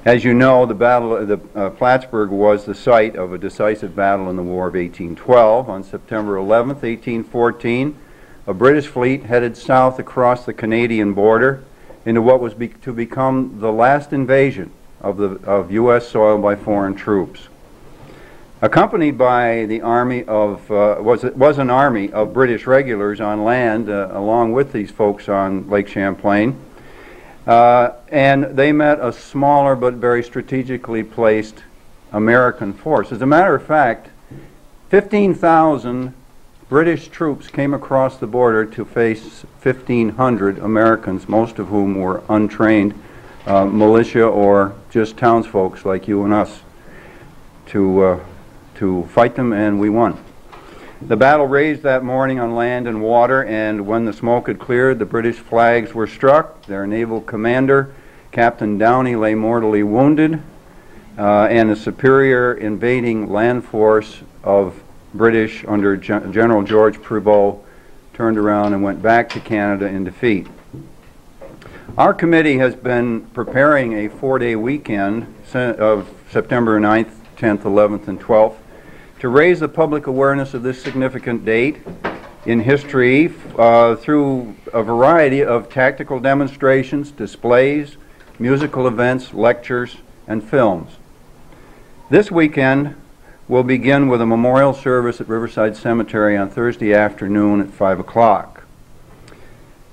As you know, the Battle of Plattsburgh was the site of a decisive battle in the War of 1812. On September 11th, 1814, a British fleet headed south across the Canadian border into what was to become the last invasion of U.S. soil by foreign troops. Accompanied by the army of was an army of British regulars on land, along with these folks on Lake Champlain, and they met a smaller but very strategically placed American force. As a matter of fact, 15,000 British troops came across the border to face 1,500 Americans, most of whom were untrained militia or just townsfolk like you and us, to fight them, and we won. The battle raged that morning on land and water, and when the smoke had cleared, the British flags were struck. Their naval commander, Captain Downey, lay mortally wounded, and a superior invading land force of British under General George Prevost turned around and went back to Canada in defeat. Our committee has been preparing a 4-day weekend of September 9th, 10th, 11th, and 12th to raise the public awareness of this significant date in history through a variety of tactical demonstrations, displays, musical events, lectures, and films. This weekend will begin with a memorial service at Riverside Cemetery on Thursday afternoon at 5 o'clock.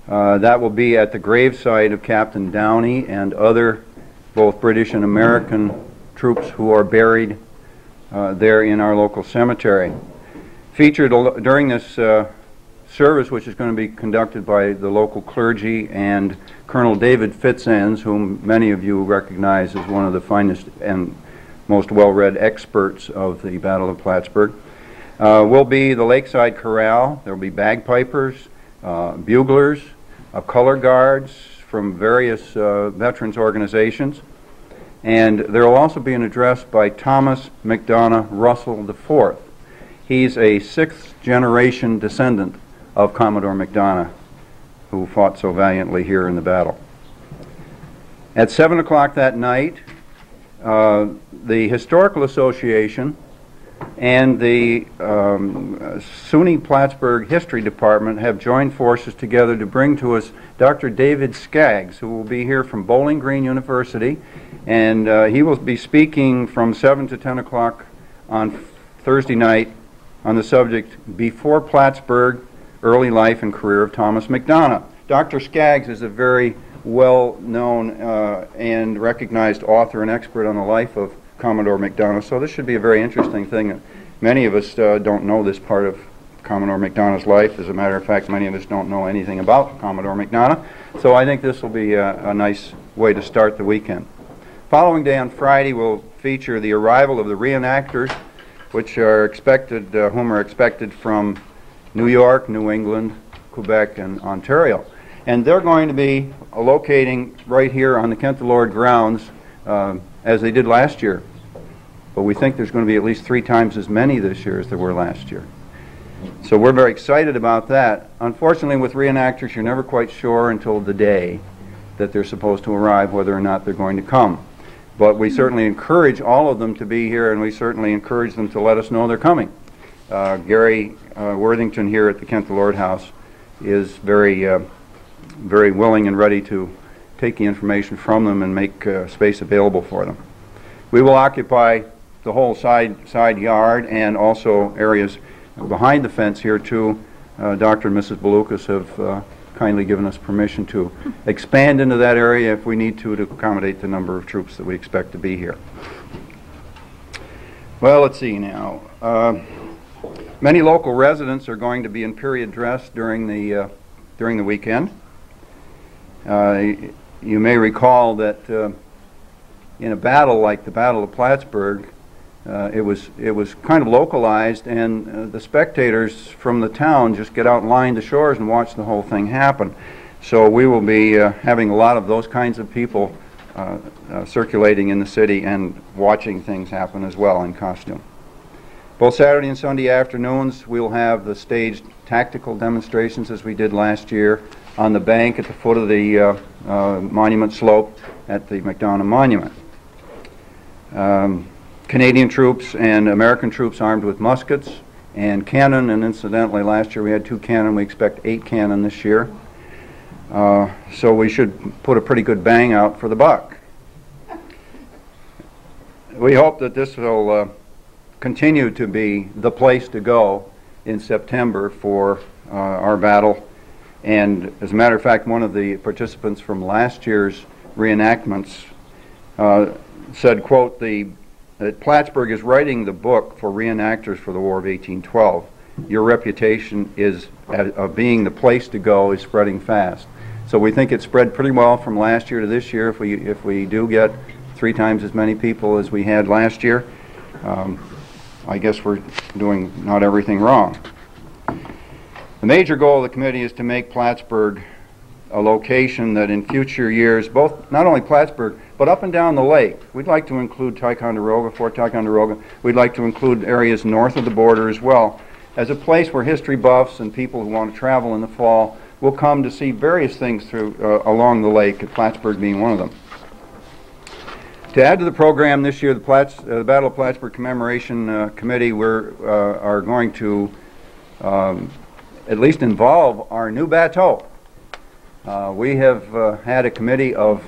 That will be at the gravesite of Captain Downey and other both British and American troops who are buried there in our local cemetery. Featured during this service, which is going to be conducted by the local clergy and Colonel David Fitzens, whom many of you recognize as one of the finest and most well-read experts of the Battle of Plattsburgh, will be the Lakeside Chorale. There will be bagpipers, buglers, color guards from various veterans organizations. And there will also be an address by Thomas McDonough Russell IV. He's a 6th-generation descendant of Commodore McDonough, who fought so valiantly here in the battle. At 7 o'clock that night, the Historical Association and the SUNY Plattsburgh History Department have joined forces together to bring to us Dr. David Skaggs, who will be here from Bowling Green University, and he will be speaking from 7 to 10 o'clock on Thursday night on the subject Before Plattsburgh, Early Life and Career of Thomas McDonough. Dr. Skaggs is a very well-known and recognized author and expert on the life of Commodore McDonough, so this should be a very interesting thing. Many of us don't know this part of Commodore McDonough's life. As a matter of fact, many of us don't know anything about Commodore McDonough, so I think this will be a nice way to start the weekend. Following day on Friday will feature the arrival of the reenactors, which are expected, whom are expected from New York, New England, Quebec, and Ontario. And they're going to be locating right here on the Kent the Lord grounds as they did last year. But we think there's going to be at least 3 times as many this year as there were last year. So we're very excited about that. Unfortunately, with reenactors, you're never quite sure until the day that they're supposed to arrive whether or not they're going to come. But we certainly encourage all of them to be here, and we certainly encourage them to let us know they're coming. Gary Worthington here at the Kent the Lord House is very willing and ready to take the information from them and make space available for them. We will occupy the whole side yard and also areas behind the fence here too. Dr. and Mrs. Balukas have kindly given us permission to expand into that area if we need to accommodate the number of troops that we expect to be here. Well, let's see now. Many local residents are going to be in period dress during the weekend. You may recall that in a battle like the Battle of Plattsburgh, it was kind of localized, and the spectators from the town just get out and line the shores and watch the whole thing happen. So we will be having a lot of those kinds of people circulating in the city and watching things happen as well in costume. Both Saturday and Sunday afternoons we'll have the staged tactical demonstrations as we did last year on the bank at the foot of the monument slope at the McDonough Monument. Canadian troops and American troops armed with muskets and cannon, and incidentally last year we had 2 cannon. We expect 8 cannon this year. So we should put a pretty good bang out for the buck. We hope that this will continue to be the place to go in September for our battle. And as a matter of fact, one of the participants from last year's reenactments said, quote, that Plattsburgh is writing the book for reenactors for the War of 1812. Your reputation of being the place to go is spreading fast. So we think it spread pretty well from last year to this year. If we do get 3 times as many people as we had last year, I guess we're doing not everything wrong. The major goal of the committee is to make Plattsburgh a location that in future years, both not only Plattsburgh, but up and down the lake. We'd like to include Ticonderoga, Fort Ticonderoga. We'd like to include areas north of the border as well, as a place where history buffs and people who want to travel in the fall will come to see various things through along the lake, Plattsburgh being one of them. To add to the program this year, the Battle of Plattsburgh Commemoration Committee are going to at least involve our new bateau. We have had a committee of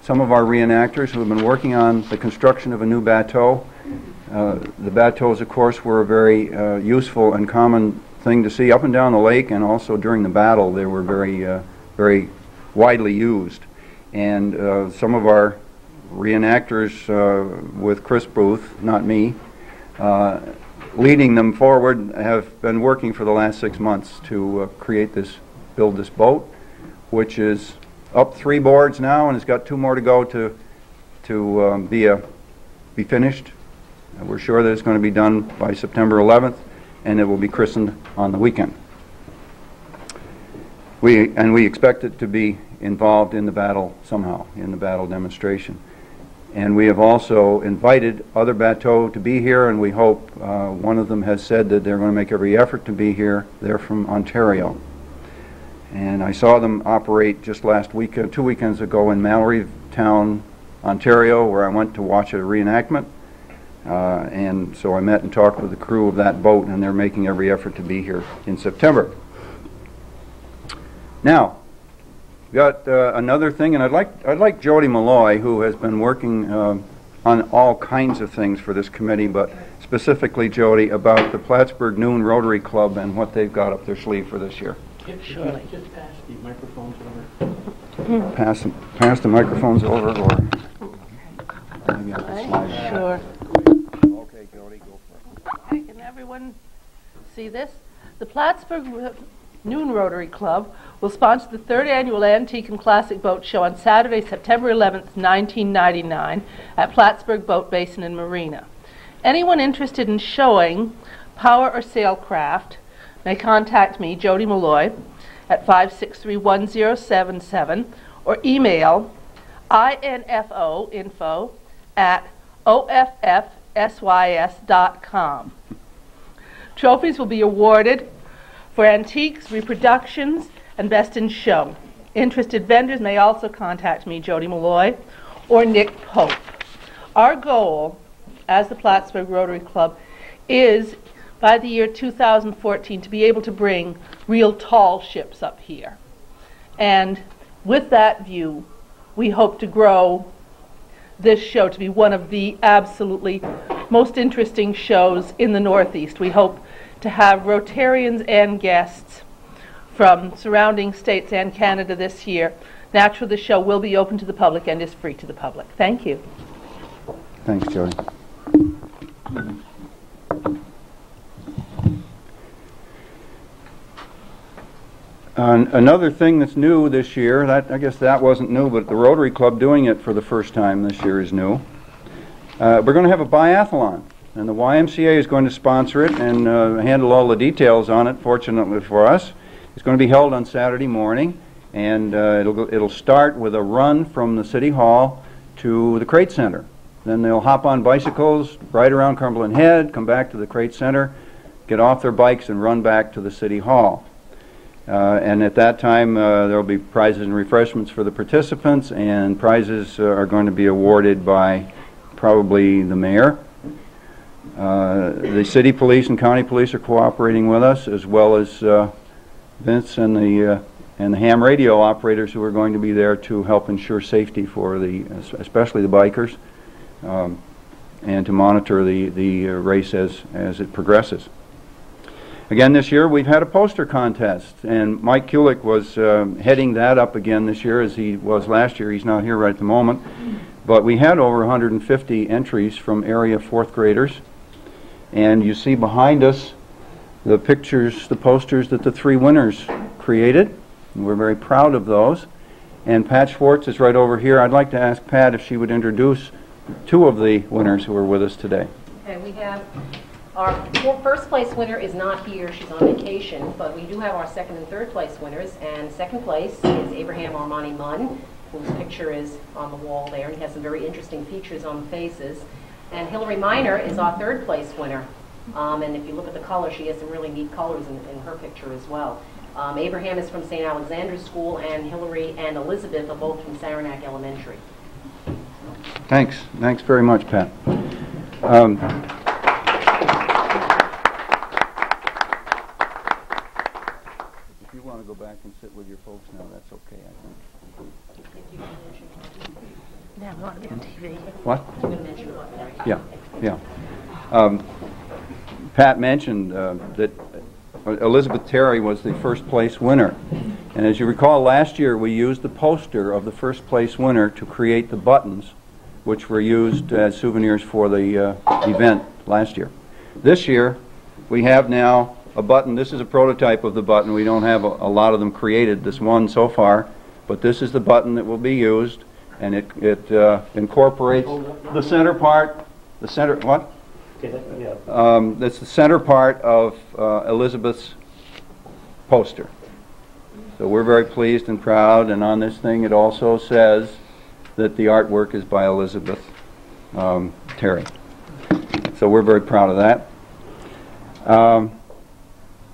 some of our reenactors who have been working on the construction of a new bateau. The bateaus, of course, were a very useful and common thing to see up and down the lake, and also during the battle they were very widely used. And some of our reenactors with Chris Booth, not me, leading them forward, have been working for the last 6 months to build this boat, which is up 3 boards now, and it's got 2 more to go to be finished. We're sure that it's going to be done by September 11th, and it will be christened on the weekend. We expect it to be involved in the battle somehow, in the battle demonstration. And we have also invited other bateaux to be here, and we hope one of them has said that they're going to make every effort to be here. They're from Ontario. And I saw them operate just last weekend, 2 weekends ago, in Mallorytown, Ontario, where I went to watch a reenactment. And so I met and talked with the crew of that boat, and they're making every effort to be here in September. Now, we've got another thing, and I'd like Jody Malloy, who has been working on all kinds of things for this committee, but specifically Jody, about the Plattsburgh Noon Rotary Club and what they've got up their sleeve for this year. Surely. Just pass the microphones over. Pass the microphones over, or maybe I can slide. Sure. Okay, Jody, go for it. Okay, can everyone see this? The Plattsburgh Noon Rotary Club will sponsor the 3rd Annual Antique and Classic Boat Show on Saturday, September 11th, 1999 at Plattsburgh Boat Basin and Marina. Anyone interested in showing power or sailcraft may contact me, Jody Malloy, at 563-1077, or email info@offsys.com. Trophies will be awarded for antiques, reproductions, and best in show. Interested vendors may also contact me, Jody Malloy, or Nick Pope. Our goal as the Plattsburgh Rotary Club is, by the year 2014, to be able to bring real tall ships up here. And with that view, we hope to grow this show to be one of the absolutely most interesting shows in the Northeast. We hope to have Rotarians and guests from surrounding states and Canada this year. Naturally, the show will be open to the public and is free to the public. Thank you. Thanks, Jody. Another thing that's new this year, I guess that wasn't new, but the Rotary Club doing it for the first time this year is new. We're going to have a biathlon, and the YMCA is going to sponsor it and handle all the details on it, fortunately for us. It's going to be held on Saturday morning, and it'll start with a run from the City Hall to the Crate Center. Then they'll hop on bicycles right around Cumberland Head, come back to the Crate Center, get off their bikes and run back to the City Hall. And at that time there will be prizes and refreshments for the participants, and prizes are going to be awarded by probably the mayor. The city police and county police are cooperating with us, as well as Vince and the ham radio operators who are going to be there to help ensure safety for especially the bikers, and to monitor the race as it progresses. Again, this year we've had a poster contest, and Mike Kulik was heading that up again this year, as he was last year. He's not here right at the moment, but we had over 150 entries from area 4th graders, and you see behind us the pictures, the posters that the 3 winners created, and we're very proud of those. And Pat Schwartz is right over here. I'd like to ask Pat if she would introduce 2 of the winners who are with us today. Okay, we have our first place winner is not here, she's on vacation, but we do have our second and third place winners, and second place is Abraham Armani Munn, whose picture is on the wall there, and he has some very interesting features on the faces. And Hillary Miner is our third place winner, and if you look at the color, she has some really neat colors in her picture as well. Abraham is from St. Alexander's School, and Hillary and Elizabeth are both from Saranac Elementary. Thanks. Thanks very much, Pat. If you want to go back and sit with your folks now, that's okay, I think. Now I want to be on TV. What? Yeah, yeah. Pat mentioned that Elizabeth Terry was the first place winner. And as you recall, last year we used the poster of the first place winner to create the buttons, which were used as souvenirs for the event last year. This year we have now a button. This is a prototype of the button. We don't have a lot of them created, this one so far, but this is the button that will be used, and it incorporates the center part, that's the center part of Elizabeth's poster. So we're very pleased and proud, and on this thing it also says that the artwork is by Elizabeth Terry. So we're very proud of that.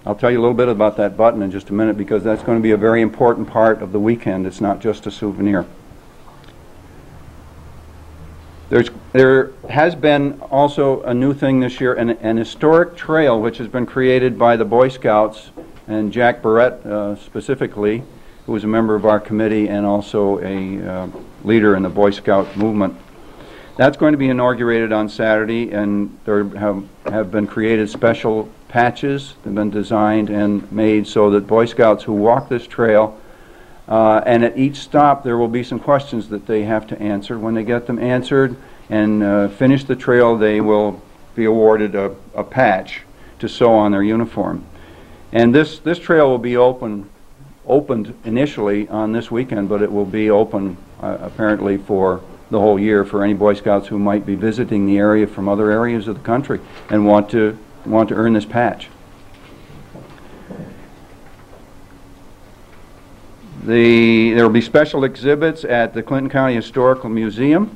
I'll tell you a little bit about that button in just a minute, because that's going to be a very important part of the weekend. It's not just a souvenir. There has been also a new thing this year, an historic trail which has been created by the Boy Scouts, and Jack Barrett specifically, who was a member of our committee and also a leader in the Boy Scout movement. That's going to be inaugurated on Saturday, and there have been created special patches that have been designed and made so that Boy Scouts who walk this trail, and at each stop there will be some questions that they have to answer. When they get them answered and finish the trail, they will be awarded a patch to sew on their uniform. And this trail will be opened initially on this weekend, but it will be open apparently for the whole year for any Boy Scouts who might be visiting the area from other areas of the country and want to earn this patch. There will be special exhibits at the Clinton County Historical Museum,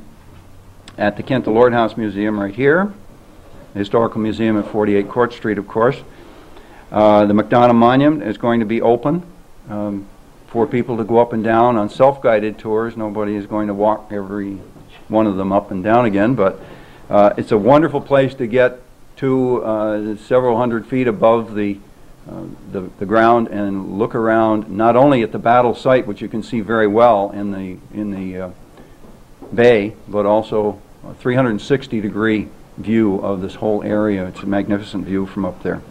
at the Kent Lord House Museum right here, the Historical Museum at 48 Court Street, of course. The McDonough Monument is going to be open for people to go up and down on self-guided tours. Nobody is going to walk every one of them up and down again, but it's a wonderful place to get to several hundred feet above the ground and look around, not only at the battle site, which you can see very well in the bay, but also a 360-degree view of this whole area. It's a magnificent view from up there.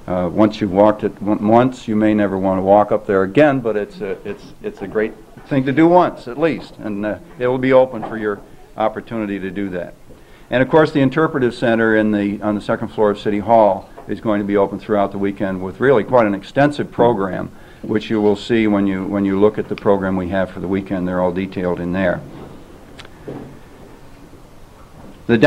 Once you've walked it once, you may never want to walk up there again, but it's a great thing to do once at least, and it will be open for your opportunity to do that. And of course, the Interpretive Center on the second floor of City Hall is going to be open throughout the weekend with really quite an extensive program, which you will see when you look at the program we have for the weekend. They're all detailed in there. The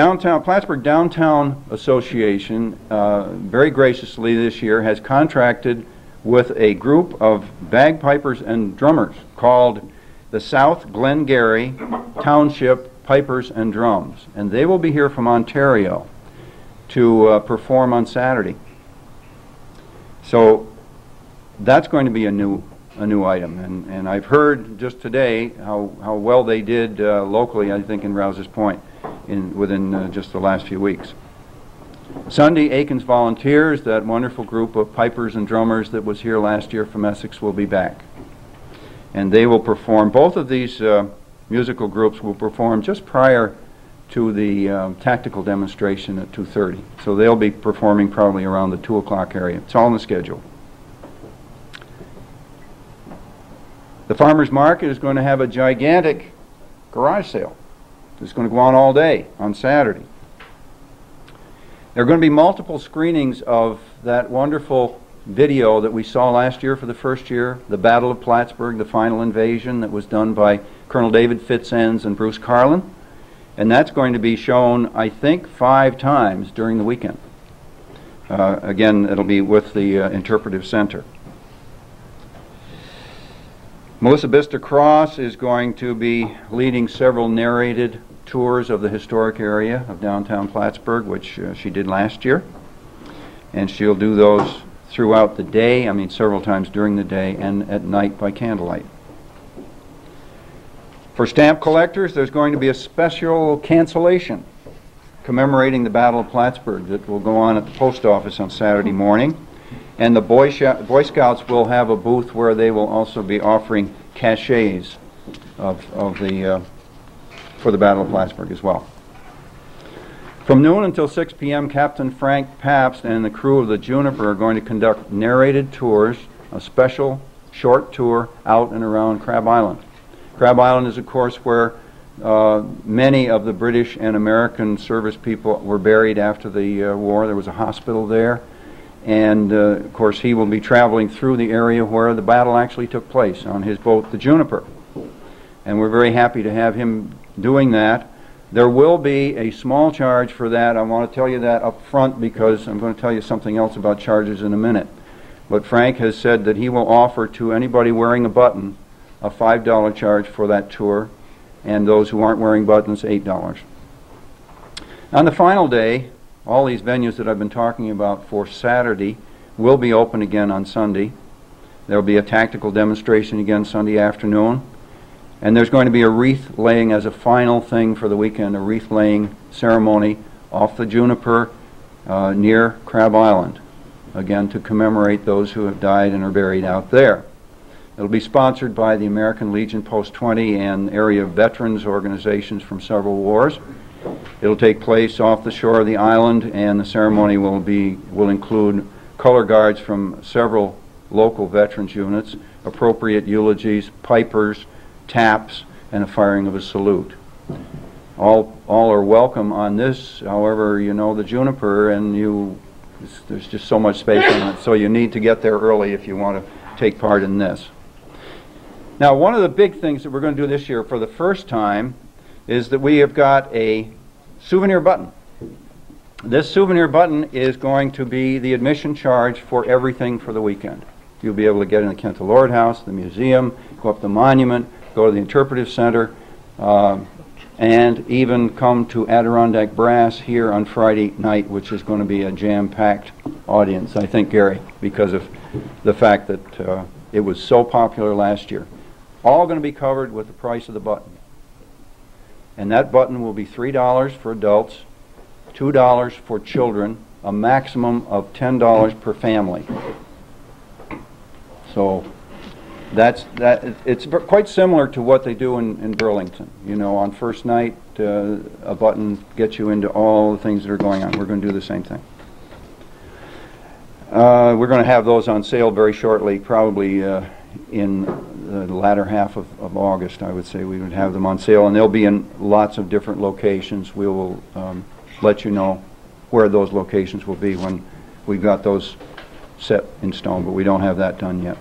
Plattsburgh Downtown Association, very graciously this year, has contracted with a group of bagpipers and drummers called the South Glengarry Township Pipers and Drums, and they will be here from Ontario to perform on Saturday. So that's going to be a new item, and I've heard just today how well they did locally, I think, in Rouse's Point within just the last few weeks. Sunday, Aikens Volunteers, that wonderful group of pipers and drummers that was here last year from Essex, will be back, and they will perform. Both of these musical groups will perform just prior to the tactical demonstration at 2:30. So they'll be performing probably around the 2 o'clock area. It's all in the schedule. The Farmers Market is going to have a gigantic garage sale. It's going to go on all day on Saturday. There are going to be multiple screenings of that wonderful video that we saw last year for the first year, the Battle of Plattsburgh, the final invasion, that was done by Colonel David Fitzenns and Bruce Carlin. And that's going to be shown, I think, 5 times during the weekend. Again, it'll be with the Interpretive Center. Melissa Bista Cross is going to be leading several narrated tours of the historic area of downtown Plattsburgh, which she did last year. And she'll do those throughout the day, I mean several times during the day, and at night by candlelight. For stamp collectors, there's going to be a special cancellation commemorating the Battle of Plattsburgh that will go on at the post office on Saturday morning. And the Boy Scouts will have a booth where they will also be offering cachets for the Battle of Plattsburgh as well. From noon until 6 p.m., Captain Frank Pabst and the crew of the Juniper are going to conduct narrated tours, a special short tour out and around Crab Island. Crab Island is, of course, where many of the British and American service people were buried after the war. There was a hospital there. And, of course, he will be traveling through the area where the battle actually took place on his boat, the Juniper. And we're very happy to have him doing that. There will be a small charge for that. I want to tell you that up front because I'm going to tell you something else about charges in a minute. But Frank has said that he will offer to anybody wearing a button a $5 charge for that tour, and those who aren't wearing buttons, $8. On the final day, all these venues that I've been talking about for Saturday will be open again on Sunday. There will be a tactical demonstration again Sunday afternoon. And there's going to be a wreath laying as a final thing for the weekend, a wreath laying ceremony off the Juniper near Crab Island, again to commemorate those who have died and are buried out there. It'll be sponsored by the American Legion Post 20 and area veterans organizations from several wars. It'll take place off the shore of the island, and the ceremony will include color guards from several local veterans units, appropriate eulogies, pipers, taps, and a firing of a salute. All are welcome on this. However, you know the Juniper, and there's just so much space on it, so you need to get there early if you want to take part in this. Now, one of the big things that we're going to do this year for the first time is that we have got a souvenir button. This souvenir button is going to be the admission charge for everything for the weekend. You'll be able to get in the Kent Lord House, the museum, go up the monument, go to the Interpretive Center, and even come to Adirondack Brass here on Friday night, which is going to be a jam-packed audience, I think, Gary, because of the fact that it was so popular last year. All going to be covered with the price of the button. And that button will be $3 for adults, $2 for children, a maximum of $10 per family. So it's quite similar to what they do in Burlington. You know, on first night, a button gets you into all the things that are going on. We're going to do the same thing. We're going to have those on sale very shortly, probably in the latter half of August, I would say we would have them on sale, and they'll be in lots of different locations. We will let you know where those locations will be when we've got those set in stone, but we don't have that done yet.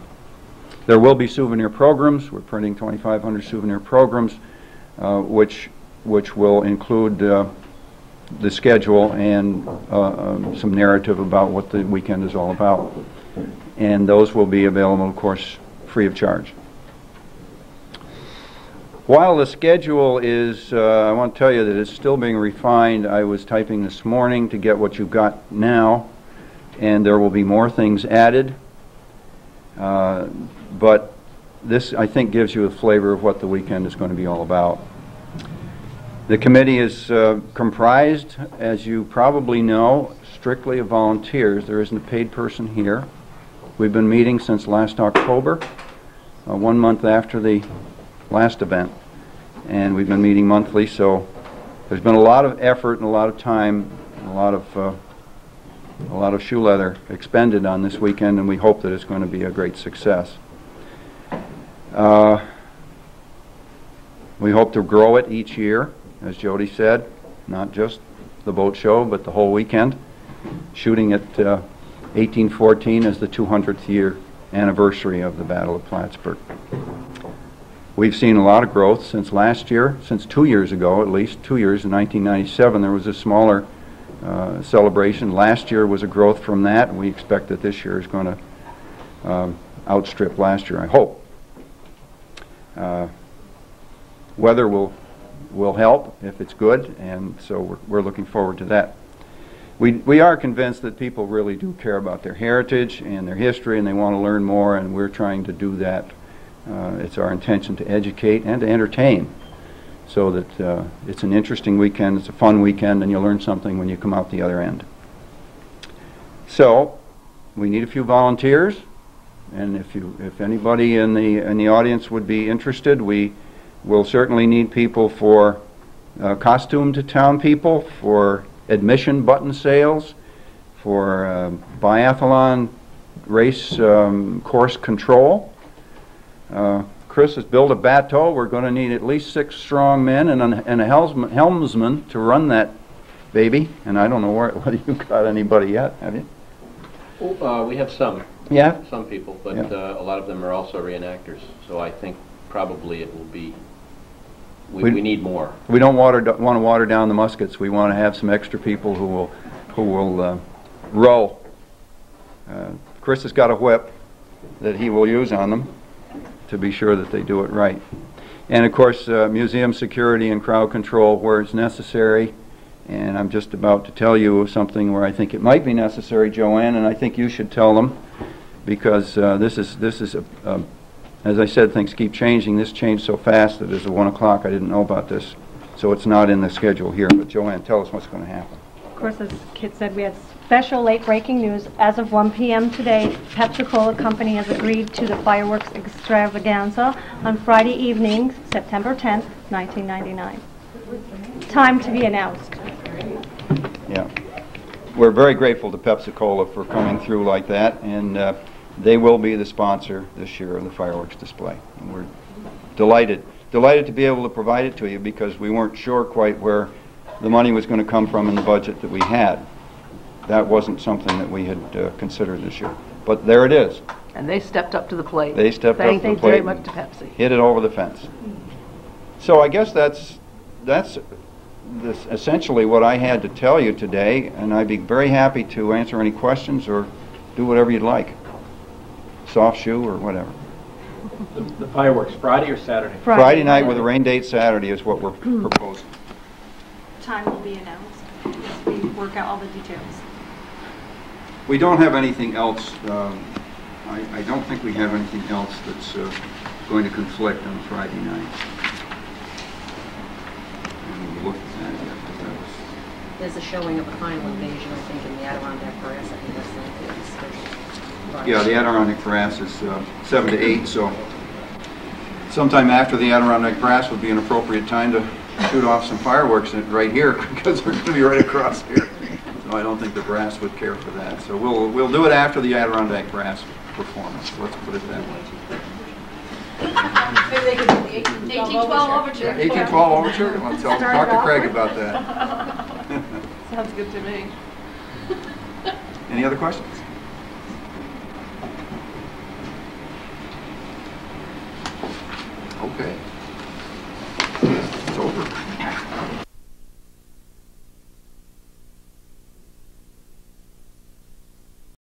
There will be souvenir programs. We're printing 2,500 souvenir programs, which will include the schedule and some narrative about what the weekend is all about. And those will be available, of course, free of charge. While the schedule is, I want to tell you that it's still being refined. I was typing this morning to get what you've got now, and there will be more things added. But this, I think, gives you a flavor of what the weekend is going to be all about. The committee is comprised, as you probably know, strictly of volunteers. There isn't a paid person here. We've been meeting since last October, 1 month after the last event, and we've been meeting monthly, so there's been a lot of effort and a lot of time and a lot of shoe leather expended on this weekend, and we hope that it's going to be a great success. We hope to grow it each year, as Jody said, not just the boat show, but the whole weekend, shooting at 1814 as the 200th year anniversary of the Battle of Plattsburgh. We've seen a lot of growth since last year, since 2 years ago, at least 2 years. In 1997 there was a smaller celebration. Last year was a growth from that, and we expect that this year is going to outstrip last year, I hope. Weather will help if it's good, and so we're looking forward to that. We are convinced that people really do care about their heritage and their history, and they want to learn more, and we're trying to do that. It's our intention to educate and to entertain, so that it's an interesting weekend, it's a fun weekend, and you'll learn something when you come out the other end. So we need a few volunteers, and if anybody in the audience would be interested, we will certainly need people for costume to town people, for admission button sales, for biathlon race course control. Chris has built a bateau. We're going to need at least 6 strong men and a helmsman to run that baby. And I don't know whether you've got anybody yet, have you? Well, we have some. Yeah? Some people, but Yeah. A lot of them are also reenactors. So I think probably it will be, we need more. We don't want to water down the muskets. We want to have some extra people who will row. Chris has got a whip that he will use on them to be sure that they do it right. And of course, museum security and crowd control where it's necessary. And I'm just about to tell you something where I think it might be necessary, Joanne, and I think you should tell them, because this is as I said, things keep changing. This changed so fast that as of 1 o'clock I didn't know about this, so it's not in the schedule here. But Joanne, tell us what's going to happen. Of course, as Kit said, we had special late breaking news. As of 1 p.m. today, Pepsi-Cola Company has agreed to the fireworks extravaganza on Friday evening, September 10th, 1999. Time to be announced. Yeah. We're very grateful to Pepsi-Cola for coming through like that, and they will be the sponsor this year of the fireworks display. And we're delighted to be able to provide it to you, because we weren't sure quite where the money was going to come from in the budget that we had. That wasn't something that we had considered this year. But there it is. And they stepped up to the plate. They stepped up to the plate. Thank you very much to Pepsi. Hit it over the fence. So I guess that's essentially what I had to tell you today, and I'd be very happy to answer any questions or do whatever you'd like. soft shoe or whatever. The fireworks, Friday or Saturday? Friday night with a rain date Saturday is what we're proposing. Time will be announced as we work out all the details. We don't have anything else, I don't think we have anything else that's going to conflict on Friday night. And we'll look at that yet, but that was... There's a showing of a final invasion, I think, in the Adirondack Brass. I think that's scheduled. Yeah, the Adirondack Brass is 7 to 8, so sometime after the Adirondack Brass would be an appropriate time to shoot off some fireworks right here, because they're going to be right across here. So I don't think the brass would care for that. So we'll do it after the Adirondack Brass performance. Let's put it that way. Maybe they could do the 1812 overture. 1812 overture? Let's talk to Craig about that. Sounds good to me. Any other questions? Okay.